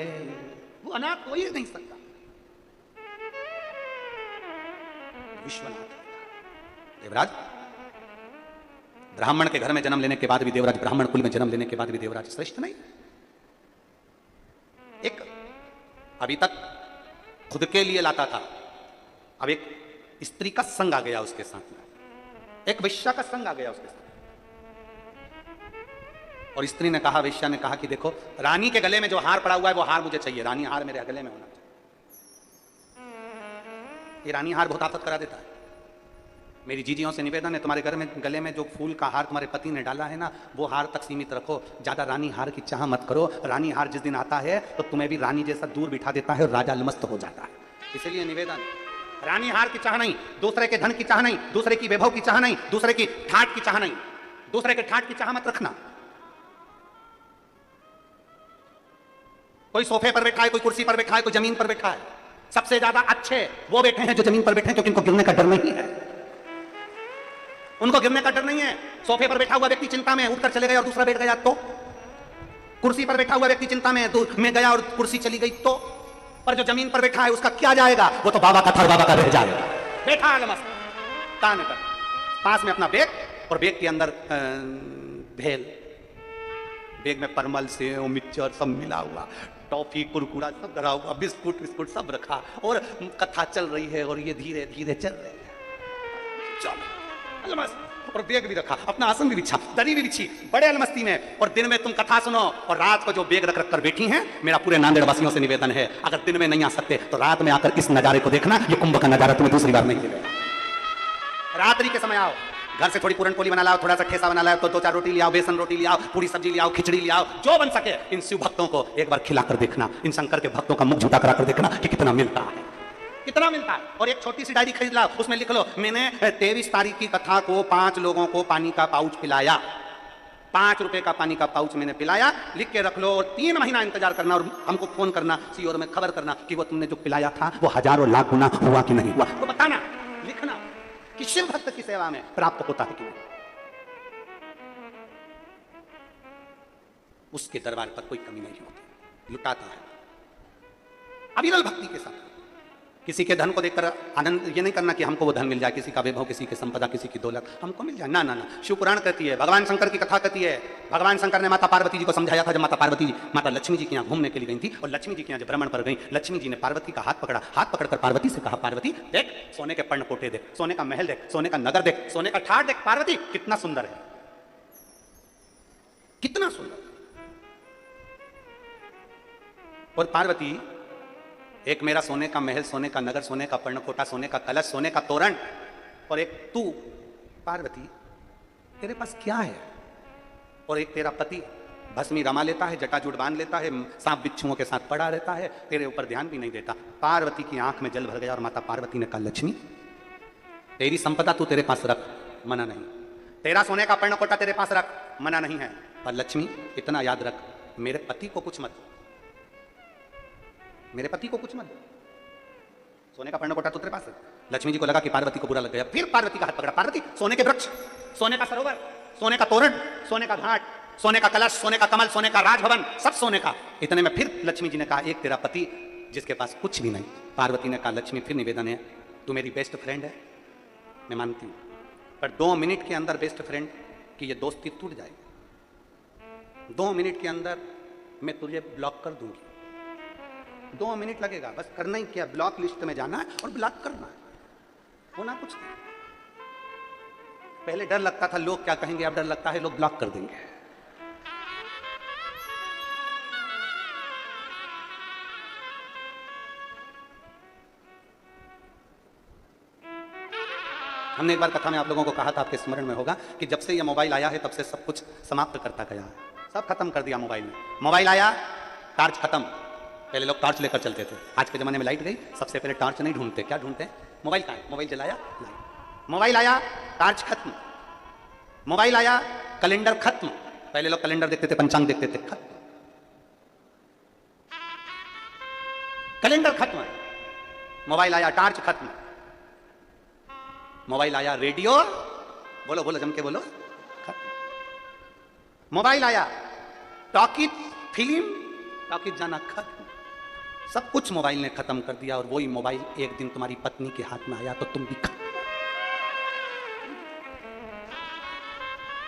वो अनाथ हो ही नहीं सकता, विश्वनाथ। देवराज ब्राह्मण के घर में जन्म लेने के बाद भी देवराज, ब्राह्मण कुल में जन्म लेने के बाद भी देवराज श्रेष्ठ नहीं। एक अभी तक खुद के लिए लाता था, अब एक स्त्री का संग आ गया उसके साथ में, एक वेश्या का संग आ गया उसके साथ। और स्त्री ने कहा, वेश्या ने कहा कि देखो रानी के गले में जो हार पड़ा हुआ है वो हार मुझे चाहिए, रानी हार मेरे गले में होना चाहिए। ये रानी हार बहुत आफत करा देता है। मेरी जीजियों से निवेदन है, तुम्हारे घर में गले में जो फूल का हार तुम्हारे पति ने डाला है ना, वो हार तक सीमित रखो, ज्यादा रानी हार की चाह मत करो। रानी हार जिस दिन आता है तो तुम्हें भी रानी जैसा दूर बिठा देता है और राजा अलमस्त हो जाता है। इसलिए निवेदन, रानी हार की चाह नहीं, दूसरे के धन की चाह नहीं, दूसरे की वैभव की चाह नहीं, दूसरे की ठाट की चाह नहीं, दूसरे के ठाट की चाह मत रखना। कोई सोफे पर बैठा है, कोई कुर्सी पर बैठा है, कोई जमीन पर बैठा है। सबसे ज्यादा अच्छे वो बैठे हैं जो जमीन पर बैठे हैं, क्योंकि उनको गिरने का डर नहीं है, उनको गिरने का डर नहीं है। सोफे पर बैठा हुआ व्यक्ति चिंता में उठकर चले गए और दूसरा बैठ गया तो, कुर्सी पर बैठा हुआ व्यक्ति चिंता में गया और कुर्सी चली गई तो, पर जो जमीन पर बैठा है उसका क्या जाएगा, वो तो बाबा का था, बाबा का रह जाएगा। बैठा है मस्त कान कर, पास में अपना बैग और बैग के अंदर भेल, बैग में परमल सेव मिक्सचर सब मिला हुआ, टॉफी कुरकुरा सब धरा हुआ, बिस्कुट विस्कुट सब रखा, और कथा चल रही है और ये धीरे धीरे चल रही है। चलो और बैग भी रखा, अपना आसन भी बिछा, दरी भी बिछी, बड़े अलमस्ती में। और दिन में तुम कथा सुनो और रात को जो बैग रख रख कर बैठी हैं। मेरा पूरे नांदेड़ वासियों से निवेदन है, अगर दिन में नहीं आ सकते तो रात में आकर इस नजारे को देखना। ये कुंभ का नजारा तुम्हें दूसरी बार नहीं मिलेगा। रात्रि के समय आओ, घर से थोड़ी पूरन पोली बना लाओ, थोड़ा सा ठेसा बना लाओ, तो 2-4 रोटी ले आओ, बेसन रोटी ले आओ, पूरी सब्जी ले आओ, खिचड़ी ले आओ, जो बन सके। इन शिव भक्तों को एक बार खिलाकर देखना, इन शंकर के भक्तों का मुख झूठा कराकर देखना कि कितना मिलता है, कितना मिलता है। और एक छोटी सी डायरी खरीद लाओ, उसमें लिख लो, मैंने 23 तारीख की कथा को 5 लोगों को पानी का पाउच पिलाया, 5 रुपए का पानी का पाउच मैंने पिलाया, लिख के रख लो। और 3 महीना इंतजार करना और हमको फोन करना, सीओर में खबर करना कि वो तुमने जो पिलाया था वो हजारों लाख गुना हुआ कि नहीं हुआ, तो बताना, लिखना कि शिव भक्त की सेवा में प्राप्त होता है कि नहीं। उसके दरबार पर कोई कमी नहीं होती, लुटाता है, अविरल भक्ति के साथ। किसी के धन को देखकर आनंद ये नहीं करना कि हमको वो धन मिल जाए, किसी का वैभव, किसी की संपदा, किसी की दौलत हमको मिल जाए, ना ना ना। शिव पुराण कहती है, भगवान शंकर की कथा कहती है, भगवान शंकर ने माता पार्वती जी को समझाया था। जब माता पार्वती जी माता लक्ष्मी जी के यहाँ घूमने के लिए गई थी और लक्ष्मी जी के यहाँ जब भ्रमण पर गई, लक्ष्मी जी ने पार्वती का हाथ पकड़ा, हाथ पकड़कर पार्वती से कहा, पार्वती देख सोने के पर्णकोटे देख, सोने का महल देख, सोने का नगर देख, सोने का ठाट देख, पार्वती कितना सुंदर है, कितना सुंदर। और पार्वती, एक मेरा सोने का महल, सोने का नगर, सोने का पर्णकोटा, सोने का कलश, सोने का तोरण, और एक तू पार्वती, तेरे पास क्या है? और एक तेरा पति भस्मी रमा लेता है, जटाजूट बांध लेता है, सांप बिच्छुओं के साथ पड़ा रहता है, तेरे ऊपर ध्यान भी नहीं देता। पार्वती की आंख में जल भर गया और माता पार्वती ने कहा, लक्ष्मी तेरी संपदा तू तेरे पास रख, मना नहीं, तेरा सोने का पर्णकोटा तेरे पास रख, मना नहीं है, पर लक्ष्मी इतना याद रख, मेरे पति को कुछ मत, मेरे पति को कुछ मत दो, सोने का पर्णकोटा तो तेरे पास है। लक्ष्मी जी को लगा कि पार्वती को बुरा लग गया, फिर पार्वती का हाथ पकड़ा, पार्वती सोने के वृक्ष, सोने का सरोवर, सोने का तोरण, सोने का घाट, सोने का कलश, सोने का कमल, सोने का राजभवन, सब सोने का। इतने में फिर लक्ष्मी जी ने कहा, एक तेरा पति जिसके पास कुछ भी नहीं। पार्वती ने कहा, लक्ष्मी फिर निवेदन है, तू मेरी बेस्ट फ्रेंड है, मैं मानती हूँ, पर 2 मिनट के अंदर बेस्ट फ्रेंड की ये दोस्ती टूट जाएगी। 2 मिनट के अंदर मैं तुझे ब्लॉक कर दूंगी, 2 मिनट लगेगा, बस करना ही क्या, ब्लॉक लिस्ट में जाना है और ब्लॉक करना है, होना कुछ नहीं। पहले डर लगता था लोग क्या कहेंगे, अब डर लगता है लोग ब्लॉक कर देंगे। हमने एक बार कथा में आप लोगों को कहा था, आपके स्मरण में होगा, कि जब से ये मोबाइल आया है तब से सब कुछ समाप्त करता गया है, सब खत्म कर दिया मोबाइल में। मोबाइल आया, टॉर्च खत्म, पहले लोग टॉर्च लेकर चलते थे, आज के जमाने में लाइट गई, सबसे पहले टॉर्च नहीं ढूंढते, क्या ढूंढते हैं, मोबाइल कहाँ है, मोबाइल जलाया, लाइट। मोबाइल आया, टॉर्च खत्म, मोबाइल आया, कैलेंडर खत्म, पहले लोग कैलेंडर देखते थे, पंचांग देखते थे, खत्म, कैलेंडर खत्म, मोबाइल आया, टॉर्च खत्म, मोबाइल आया, रेडियो, बोलो बोलो जम के बोलो, खत्म, मोबाइल आया, टॉकीज, फिल्म, टॉकीज जाना खत्म, सब कुछ मोबाइल ने खत्म कर दिया। और वही मोबाइल एक दिन तुम्हारी पत्नी के हाथ में आया तो तुम भी खत्म।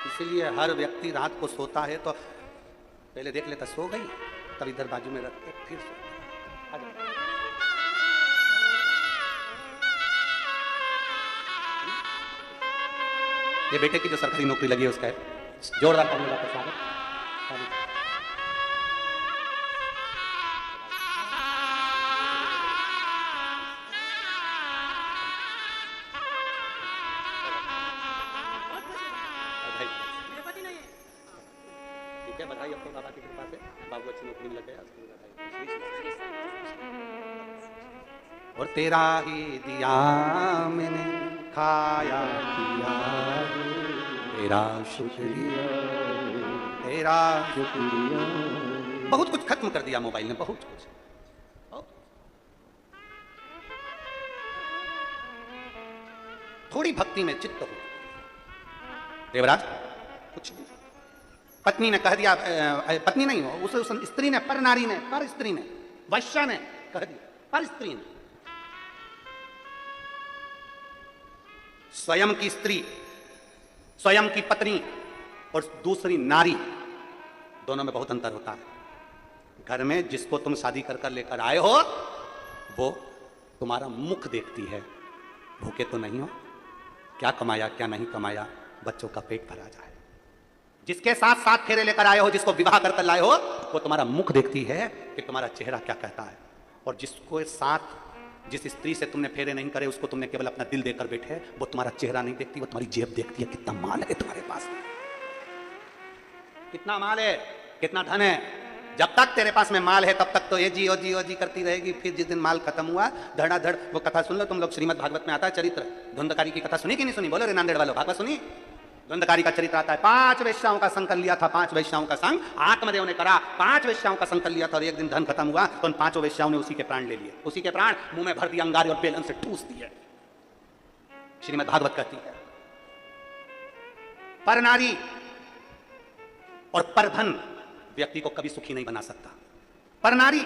इसलिए हर व्यक्ति रात को सोता है तो पहले देख लेता सो गई, तब इधर बाजू में रख के फिर सो। ये बेटे की जो सरकारी नौकरी लगी है उसका है, जोरदार तालियों का स्वागत। ठीक है, बधाई आपको बाबा की कृपा से, बाबू अच्छी नौकरी में लग गया, और तेरा ही दिया मैंने खाया पिया, तेरा शुक्रिया, तेरा शुक्रिया। बहुत कुछ खत्म कर दिया मोबाइल ने, बहुत कुछ। थोड़ी भक्ति में चित्त हो देवराज, कुछ नहीं। पत्नी ने कह दिया, पत्नी नहीं हो, उस स्त्री ने, पर नारी ने, पर स्त्री ने, वैश्या ने कह दिया, पर स्त्री ने, स्वयं की स्त्री, स्वयं की पत्नी और दूसरी नारी, दोनों में बहुत अंतर होता है। घर में जिसको तुम शादी कर कर लेकर आए हो वो तुम्हारा मुख देखती है, भूखे तो नहीं हो, क्या कमाया क्या नहीं कमाया, बच्चों का पेट भरा जाए। जिसके साथ 7 फेरे लेकर आए हो, जिसको विवाह कर लाए हो, वो तुम्हारा मुख देखती है कि तुम्हारा चेहरा क्या कहता है। और जिसको साथ, जिस स्त्री से तुमने फेरे नहीं करे, उसको तुमने केवल अपना दिल देकर बैठे, वो तुम्हारा चेहरा नहीं देखती, वो तुम्हारी जेब देखती है, कितना माल है तुम्हारे पास, कितना माल है, कितना धन है। जब तक तेरे पास में माल है तब तक तो ये जी ओ जी ओ जी करती रहेगी। फिर जिस दिन माल खत्म हुआ, धड़ाधड़, वो कथा सुन लो तुम लोग, श्रीमद् भागवत में आता है चरित्र, धुंधकारी की कथा सुनी कि नहीं सुनी, बोलो रे नांदेड़ वालों, भागवत सुनी? धुंधकारी का चरित्र आता है, 5 वेश्याओं का संग कर लिया था, 5 वेश्याओं का संग आत्मदेव ने करा, 5 वेश्याओं का संग कर लिया था, और एक दिन धन खत्म हुआ तो उन 5 वेश्याओं ने उसी के प्राण ले लिए, उसी के प्राण मुंह में भर दिया, अंगारे और बेलन से ठूस दिए। श्रीमद् भागवत कहती है, पर नारी और पर धन व्यक्ति को कभी सुखी नहीं बना सकता। पर नारी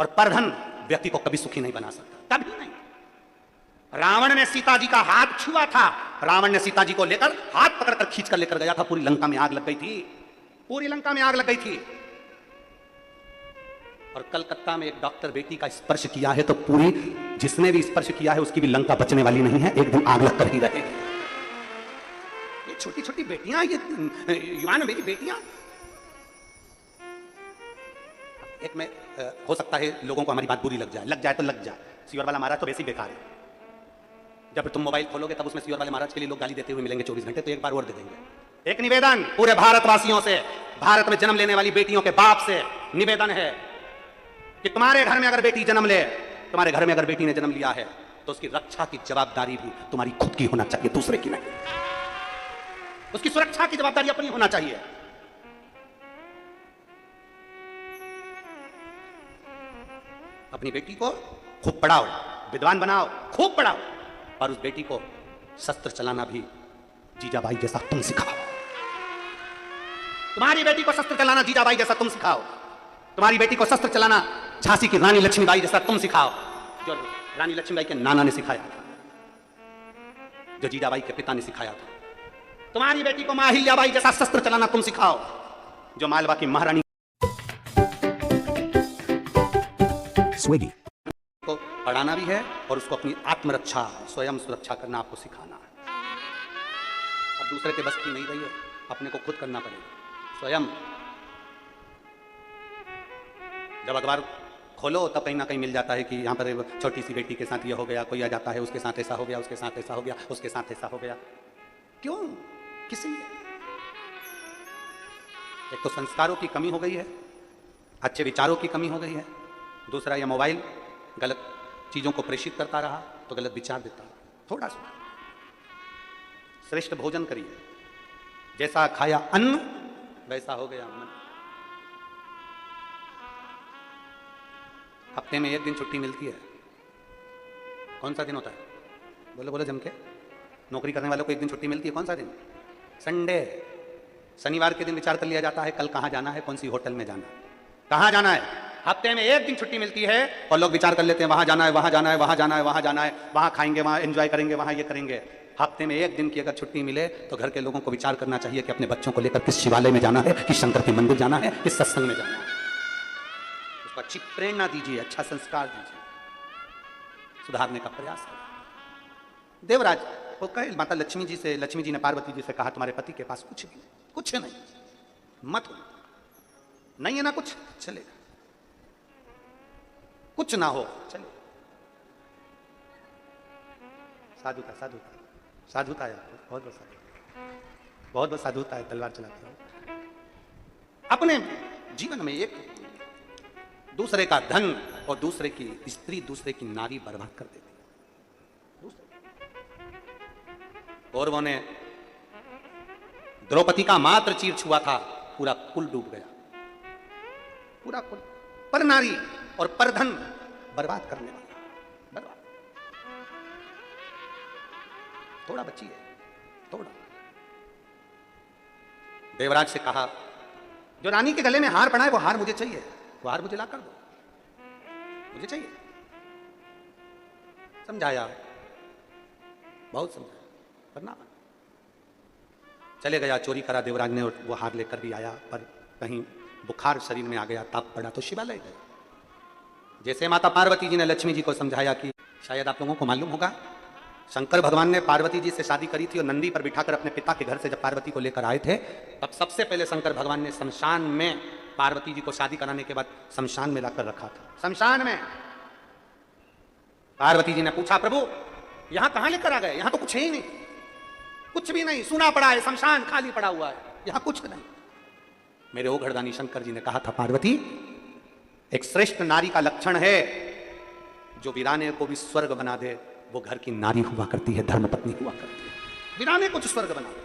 और परधन व्यक्ति को कभी सुखी नहीं बना सकता, कभी नहीं। रावण ने सीता जी का हाथ छुआ था, रावण ने सीता जी को लेकर हाथ पकड़कर खींचकर लेकर गया था, पूरी लंका में आग लग गई थी, पूरी लंका में आग लग गई थी। और कलकत्ता में एक डॉक्टर बेटी का स्पर्श किया है तो पूरी, जिसने भी स्पर्श किया है उसकी भी लंका बचने वाली नहीं है, एक दिन आग लग कर ही रहेगी। ये छोटी छोटी बेटियां, ये युवान मेरी बेटियां, एक में हो सकता है लोगों को हमारी बात बुरी लग जाए तो लग जाए। सीवर वाला महाराज तो वैसे ही बेकार है। जब तुम मोबाइल खोलोगे तब उसमें सीवर वाले महाराज के लिए लोग गाली देते हुए मिलेंगे 24 घंटे, तो एक बार और दे देंगे। एक निवेदन पूरे भारतवासियों से, भारत में जन्म लेने वाली बेटियों के बाप से निवेदन है कि तुम्हारे घर में अगर बेटी जन्म ले, तुम्हारे घर में अगर बेटी ने जन्म लिया है तो उसकी रक्षा की जवाबदारी भी तुम्हारी खुद की होना चाहिए, दूसरे की नहीं। उसकी सुरक्षा की जवाबदारी अपनी होना चाहिए। अपनी बेटी को खूब पढ़ाओ, विद्वान बनाओ, खूब पढ़ाओ, और उस बेटी को शस्त्र चलाना भी जीजाबाई जैसा तुम सिखाओ। तुम्हारी बेटी को शस्त्र चलाना जीजाबाई जैसा तुम सिखाओ। तुम्हारी बेटी को शस्त्र चलाना झांसी की रानी लक्ष्मीबाई जैसा तुम सिखाओ, जो रानी लक्ष्मीबाई के नाना ने सिखाया था, जो जीजाबाई के पिता ने सिखाया था। तुम्हारी बेटी को माहिल्याबाई जैसा शस्त्र चलाना तुम सिखाओ, जो मालवा की महारानी Swiggy. को पढ़ाना भी है और उसको अपनी आत्मरक्षा, स्वयं सुरक्षा करना आपको सिखाना है। अब दूसरे के बस की नहीं रही है, अपने को खुद करना पड़ेगा स्वयं। जब अखबार खोलो तब कहीं ना कहीं मिल जाता है कि यहाँ पर छोटी सी बेटी के साथ ये हो गया, कोई आ जाता है उसके साथ ऐसा हो गया, उसके साथ ऐसा हो गया, उसके साथ ऐसा हो गया। क्यों? किस लिए? एक तो संस्कारों की कमी हो गई है, अच्छे विचारों की कमी हो गई है। दूसरा, यह मोबाइल गलत चीजों को प्रेषित करता रहा तो गलत विचार देता रहा। थोड़ा सा श्रेष्ठ भोजन करिए, जैसा खाया अन्न वैसा हो गया मन। हफ्ते में एक दिन छुट्टी मिलती है, कौन सा दिन होता है? बोलो बोलो जम के। नौकरी करने वालों को एक दिन छुट्टी मिलती है, कौन सा दिन? संडे। शनिवार के दिन विचार कर लिया जाता है कल कहाँ जाना है, कौन सी होटल में जाना है, कहाँ जाना है। हफ्ते में एक दिन छुट्टी मिलती है और लोग विचार कर लेते हैं वहां जाना है, वहां जाना है, वहां जाना है, वहां जाना है, वहां खाएंगे, वहां एंजॉय करेंगे, वहां ये करेंगे। हफ्ते में एक दिन की अगर छुट्टी मिले तो घर के लोगों को विचार करना चाहिए कि अपने बच्चों को लेकर किस शिवालय में जाना है, किस शंकर के मंदिर जाना है, किस सत्संग में जाना है। उसको अच्छी प्रेरणा दीजिए, अच्छा संस्कार दीजिए, सुधारने का प्रयास करें। देवराज वो कहे माता लक्ष्मी जी से, लक्ष्मी जी ने पार्वती जी से कहा तुम्हारे पति के पास कुछ भी नहीं, कुछ नहीं, मत हो, नहीं है ना कुछ, चलेगा, कुछ ना हो चलो। साधुता साधुता साधुता है, बहुत बहुत साधुता, बहुत बहुत साधुता है। तलवार चलाते हो अपने जीवन में, एक दूसरे का धन और दूसरे की स्त्री, दूसरे की नारी बर्बाद कर देती है। कौरवों ने द्रौपदी का मात्र चीर छुआ था, पूरा कुल डूब गया, पूरा कुल। पर नारी और परधन बर्बाद करने वाला, बर्बाद। थोड़ा बची है, थोड़ा। देवराज से कहा जो रानी के गले में हार पड़ा है वो हार मुझे चाहिए, वो हार मुझे ला कर दो, मुझे चाहिए। समझाया, बहुत समझाया, करना। चले गया, चोरी करा देवराज ने और वो हार लेकर भी आया, पर कहीं बुखार शरीर में आ गया, ताप पड़ा तो शिवालय गए। जैसे माता पार्वती जी ने लक्ष्मी जी को समझाया कि शायद आप लोगों को मालूम होगा शंकर भगवान ने पार्वती जी से शादी करी थी और नंदी पर बिठाकर अपने पिता के घर से जब पार्वती को लेकर आए थे तब सबसे पहले शंकर भगवान ने शमशान में पार्वती जी को शादी कराने के बाद शमशान में लाकर रखा था। शमशान में पार्वती जी ने पूछा प्रभु यहां कहां लेकर आ गए, यहां तो कुछ है ही नहीं, कुछ भी नहीं, सूना पड़ा है, शमशान खाली पड़ा हुआ है, यहां कुछ नहीं। मेरे ओघड़दानी शंकर जी ने कहा था पार्वती एक श्रेष्ठ नारी का लक्षण है जो वीराने को भी स्वर्ग बना दे, वो घर की नारी हुआ करती है, धर्मपत्नी हुआ करती है। वीराने को जो स्वर्ग बना दे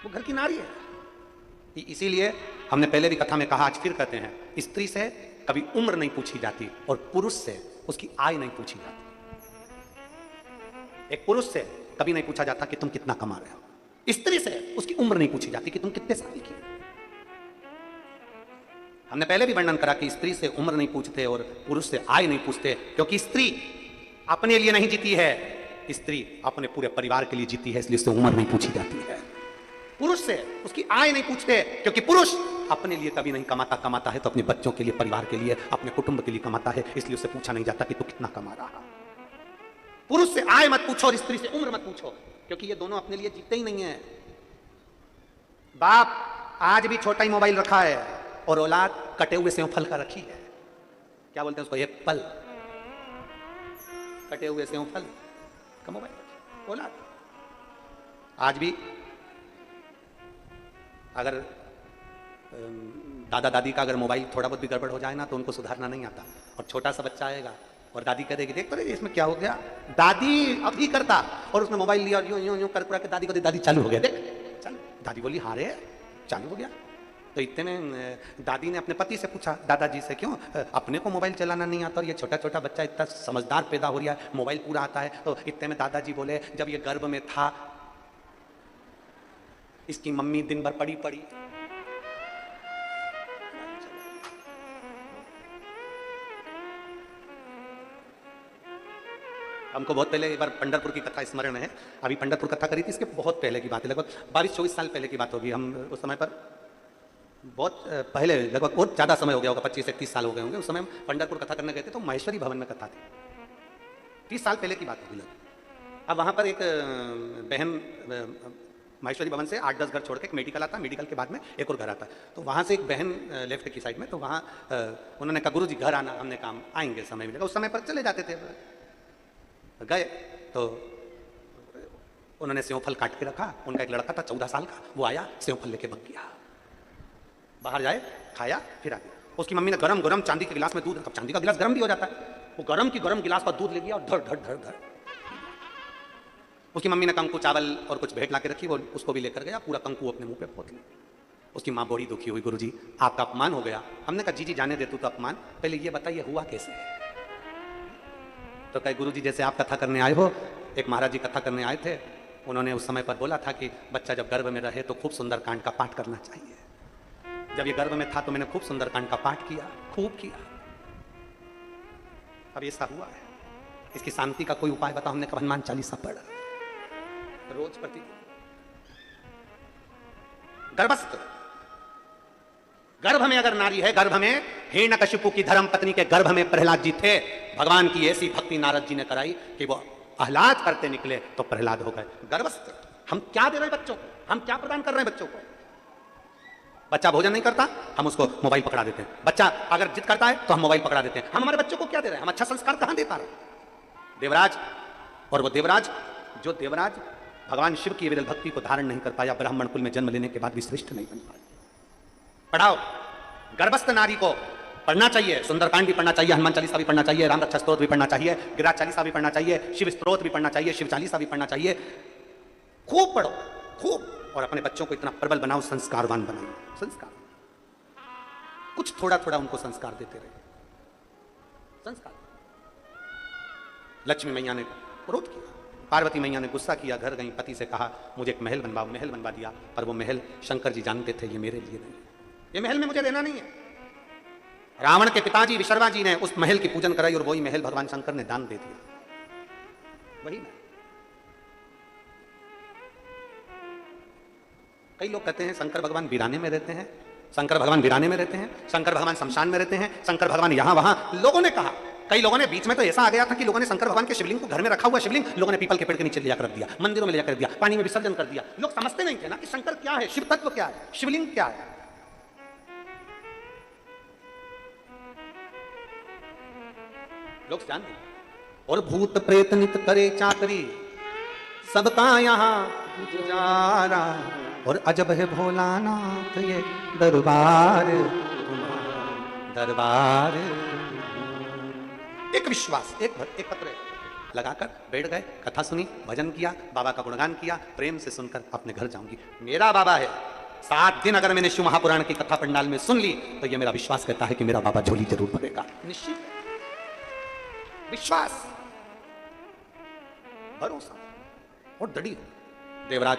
वो घर की नारी है। इसीलिए हमने पहले भी कथा में कहा, आज फिर कहते हैं, स्त्री से कभी उम्र नहीं पूछी जाती और पुरुष से उसकी आय नहीं पूछी जाती। एक पुरुष से कभी नहीं पूछा जाता कि तुम कितना कमा रहे हो, स्त्री से उसकी उम्र नहीं पूछी जाती कि तुम कितने साल की हो। हमने पहले भी वर्णन करा कि स्त्री से उम्र नहीं पूछते और पुरुष से आय नहीं पूछते, क्योंकि स्त्री अपने लिए नहीं जीती है, स्त्री अपने पूरे परिवार के लिए जीती है, इसलिए उससे उम्र नहीं पूछी जाती है। पुरुष से उसकी आय नहीं पूछते, क्योंकि पुरुष अपने लिए कभी नहीं कमाता, कमाता है तो अपने बच्चों के लिए, परिवार के लिए, अपने कुटुंब के लिए कमाता है, इसलिए उससे पूछा नहीं जाता कि तू कितना कमा रहा। पुरुष से आय मत पूछो और स्त्री से उम्र मत पूछो, क्योंकि ये दोनों अपने लिए जीते ही नहीं है। बाप आज भी छोटा ही मोबाइल रखा है और औलाद कटे हुए सेव फल का रखी है। क्या बोलते हैं उसको, एप्पल, कटे हुए सेव फल का मोबाइल रखी औलाद। आज भी अगर दादा दादी का अगर मोबाइल थोड़ा बहुत भी गड़बड़ हो जाए ना तो उनको सुधारना नहीं आता, और छोटा सा बच्चा आएगा और दादी कह देगी देख तो इसमें क्या हो गया, दादी अभी करता और उसने मोबाइल लिया और यूं यूं यूं कर के दादी को दे, दादी चालू हो गया, देख चल, दादी बोली हाँ रे चालू हो गया। तो इतने में दादी ने अपने पति से पूछा, दादाजी से, क्यों अपने को मोबाइल चलाना नहीं आता और ये छोटा छोटा बच्चा इतना समझदार पैदा हो रहा है, मोबाइल पूरा आता है। तो इतने में दादाजी बोले जब ये गर्भ में था इसकी मम्मी दिन भर पड़ी पड़ी, हमको बहुत पहले एक बार पंढरपुर की कथा स्मरण है, अभी पंढरपुर कथा करी थी, इसके बहुत पहले की बात है, लगभग 22-24 साल पहले की बात होगी। हम उस समय पर बहुत पहले, लगभग बहुत ज़्यादा समय हो गया होगा, 25-31 साल हो गए होंगे। उस समय हम पंढरपुर कथा करने गए थे तो महेश्वरी भवन में कथा थी, 30 साल पहले की बात होगी लगभग। अब वहाँ पर एक बहन, महेश्वरी भवन से 8-10 घर छोड़ के एक मेडिकल आता है, मेडिकल के बाद में एक और घर आता है, तो वहाँ से एक बहन लेफ्ट की साइड में, तो वहाँ उन्होंने कहा गुरुजी घर आना, हमने काम आएंगे समय मिलेगा, उस समय पर चले जाते थे। गए तो उन्होंने सेवफल काट के रखा, उनका एक लड़का था 14 साल का, वो आया सेवफल लेके भाग गया, बाहर जाए खाया फिर आ गया। उसकी मम्मी ने गरम गरम चांदी के गिलास में दूध, चांदी का गिलास गरम भी हो जाता है, वो गरम की गरम गिलास पर दूध ले गया और धड़ धड़ धड़ धड़। उसकी मम्मी ने कंकु चावल और कुछ भेंट ला के रखी, वो उसको भी लेकर गया, पूरा कंकु अपने मुंह पे पोत लिया। उसकी माँ बड़ी दुखी हुई, गुरुजी आपका अपमान हो गया। हमने कहा जी जी जाने दे तू तो अपमान, पहले ये बताइए हुआ कैसे है। तो कहे गुरुजी जैसे आप कथा करने आए हो, एक महाराज जी कथा करने आए थे, उन्होंने उस समय पर बोला था कि बच्चा जब गर्भ में रहे तो खूब सुंदरकांड का पाठ करना चाहिए। जब ये गर्भ में था तो मैंने खूब सुंदरकांड का पाठ किया, खूब किया। अब ऐसा हुआ है, इसकी शांति का कोई उपाय बताओ। हमने कहा हनुमान चालीसा पढ़ रोज प्रति। गर्भस्थ, गर्भ में अगर नारी है, गर्भ में हिरण्यकशिपु की धर्म पत्नी के गर्भ में प्रहलाद जी थे, भगवान की ऐसी भक्ति नारद जी ने कराई कि वो आह्लाद करते निकले तो प्रहलाद हो गए। गर्भस्थ, हम क्या दे रहे हैं बच्चों को, हम क्या प्रदान कर रहे हैं बच्चों को। बच्चा भोजन नहीं करता, हम उसको मोबाइल पकड़ा देते हैं। बच्चा अगर जिद करता है तो हम मोबाइल पकड़ा देते हैं। हम हमारे बच्चों को क्या दे रहे हैं, हम अच्छा संस्कार कहां दे पा रहे हैं। देवराज, और वो देवराज, जो देवराज भगवान शिव की विरल भक्ति को धारण नहीं कर पाया, ब्राह्मण कुल में जन्म लेने के बाद भी श्रेष्ठ नहीं बन पाया। पढ़ाओ, गर्भस्थ नारी को पढ़ना चाहिए, सुंदरकांड भी पढ़ना चाहिए, हनुमान चालीसा भी पढ़ना चाहिए, राम रक्षा स्तोत्र भी पढ़ना चाहिए, गिरिराज चालीसा भी पढ़ना चाहिए, शिव स्तोत्र भी पढ़ना चाहिए, शिव चालीसा भी पढ़ना चाहिए। खूब पढ़ो, खूब, और अपने बच्चों को इतना प्रबल बनाओ, संस्कारवान बनाओ। संस्कार, कुछ थोड़ा थोड़ा उनको संस्कार देते रहे। संस्कार। लक्ष्मी मैया ने क्रोध किया, पार्वती मैया ने गुस्सा किया, घर गई, पति से कहा मुझे एक महल बनवाओ, महल बनवा दिया। पर वो महल शंकर जी जानते थे ये मेरे लिए नहीं, ये महल में मुझे रहना नहीं है। रावण के पिताजी विशर्वा जी ने उस महल की पूजन कराई और वही महल भगवान शंकर ने दान दे दिया। वही महल। कई लोग कहते हैं शंकर भगवान वीराने में रहते हैं, शंकर भगवान वीराने में रहते हैं, शंकर भगवान शमशान में रहते हैं, शंकर भगवान यहां वहां। लोगों ने कहा, कई लोगों ने, बीच में तो ऐसा आ गया था कि लोगों ने शंकर भगवान के शिवलिंग को, घर में रखा हुआ शिवलिंग लोगों ने पीपल के पेड़ के नीचे ले जाकर रख दिया, मंदिरों में ले जाकर दिया, पानी में विसर्जन कर दिया। लोग समझते नहीं थे ना कि शंकर क्या है, शिव तत्व क्या है, शिवलिंग क्या है। लोग जानते हैं। और भूत प्रेत नित करे चाकरी, सबका यहाँ गुजारा, और अजब है भोलानाथ ये दरबार, दरबार। एक विश्वास, एक पत्र लगाकर बैठ गए, कथा सुनी, भजन किया, बाबा का गुणगान किया, प्रेम से सुनकर अपने घर जाऊंगी। मेरा बाबा है, 7 दिन अगर मैंने शिव महापुराण की कथा पंडाल में सुन ली तो ये मेरा विश्वास कहता है कि मेरा बाबा झोली जरूर भरेगा। निश्चित विश्वास, भरोसा और दृढ़। देवराज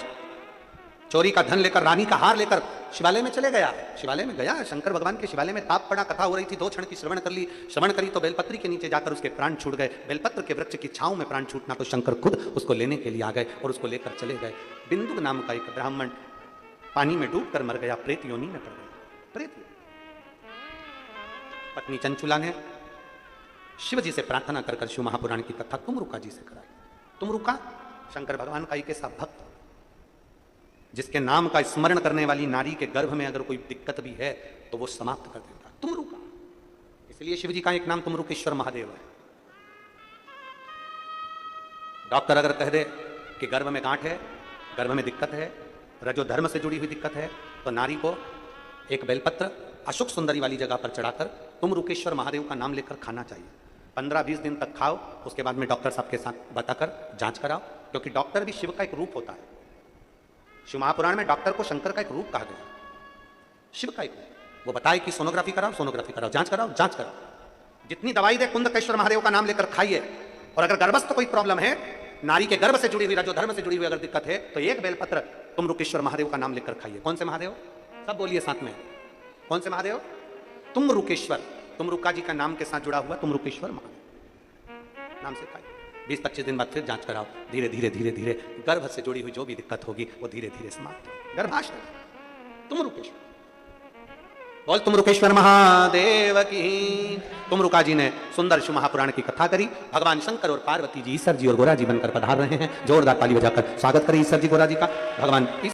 चोरी का धन लेकर, रानी का हार लेकर शिवालय में चले गया। शिवालय में गया, शंकर भगवान के शिवालय में ताप पड़ा, कथा हो रही थी, 2 क्षण की श्रवण कर ली। श्रवण करी तो बेलपत्री के नीचे जाकर उसके प्राण छूट गए। बेलपत्र के वृक्ष की छांव में प्राण छूटना तो शंकर खुद उसको लेने के लिए आ गए और उसको लेकर चले गए। बिंदु नाम का एक ब्राह्मण पानी में डूब कर मर गया, प्रेत योनि में पड़ गया। प्रेत पत्नी चंचुला ने शिव जी से प्रार्थना कर शिव महापुराण की कथा तुमरुका जी से कराई। तुमरुका शंकर भगवान का एक ऐसा भक्त जिसके नाम का स्मरण करने वाली नारी के गर्भ में अगर कोई दिक्कत भी है तो वो समाप्त कर देता। तुमरुका, इसलिए शिव जी का एक नाम तुमरुकेश्वर महादेव है। डॉक्टर अगर कह दे कि गर्भ में गांठ है, गर्भ में दिक्कत है, रजो धर्म से जुड़ी हुई दिक्कत है, तो नारी को एक बेलपत्र अशोक सुंदरी वाली जगह पर चढ़ाकर तुमरुकेश्वर महादेव का नाम लेकर खाना चाहिए। 15-20 दिन तक खाओ, उसके बाद में डॉक्टर साहब के साथ बताकर जांच कराओ, क्योंकि डॉक्टर भी शिव का एक रूप होता है। शिव महापुराण में डॉक्टर को शंकर का एक रूप कहा गया, शिव का एक रूप। वो बताए कि सोनोग्राफी कराओ, सोनोग्राफी कराओ, जांच कराओ, जांच कराओ। जितनी दवाई दे कुंदकेश्वर महादेव का नाम लेकर खाइए। और अगर गर्भस्थ कोई प्रॉब्लम है, नारी के गर्भ से जुड़ी हुई, रजो धर्म से जुड़ी हुई अगर दिक्कत है, तो एक बेलपत्र तुमरुकेश्वर महादेव का नाम लेकर खाइए। कौन से महादेव? सब बोलिए साथ में, कौन से महादेव? तुमरुकेश्वर, तुमरुका जी का नाम के साथ जुड़ा हुआ तुमरुकेश्वर महादेव नाम से खाइए। 20-25 दिन बाद फिर जांच कराओ। धीरे धीरे धीरे धीरे गर्भ से जुड़ी हुई जो भी दिक्कत होगी वो धीरे धीरे समाप्त होगी। गर्भाशय तुमरुकेश्वर, बोल तुमरुकेश्वर महादेव की। तुमरुका जी ने सुंदर शिव महापुराण की कथा करी। भगवान शंकर और पार्वती जी, ईश्वर जी और गोरा जी बनकर पधार रहे हैं। जोरदार ताली बजाकर स्वागत करें ईश्वर जी, गोरा जी का। भगवान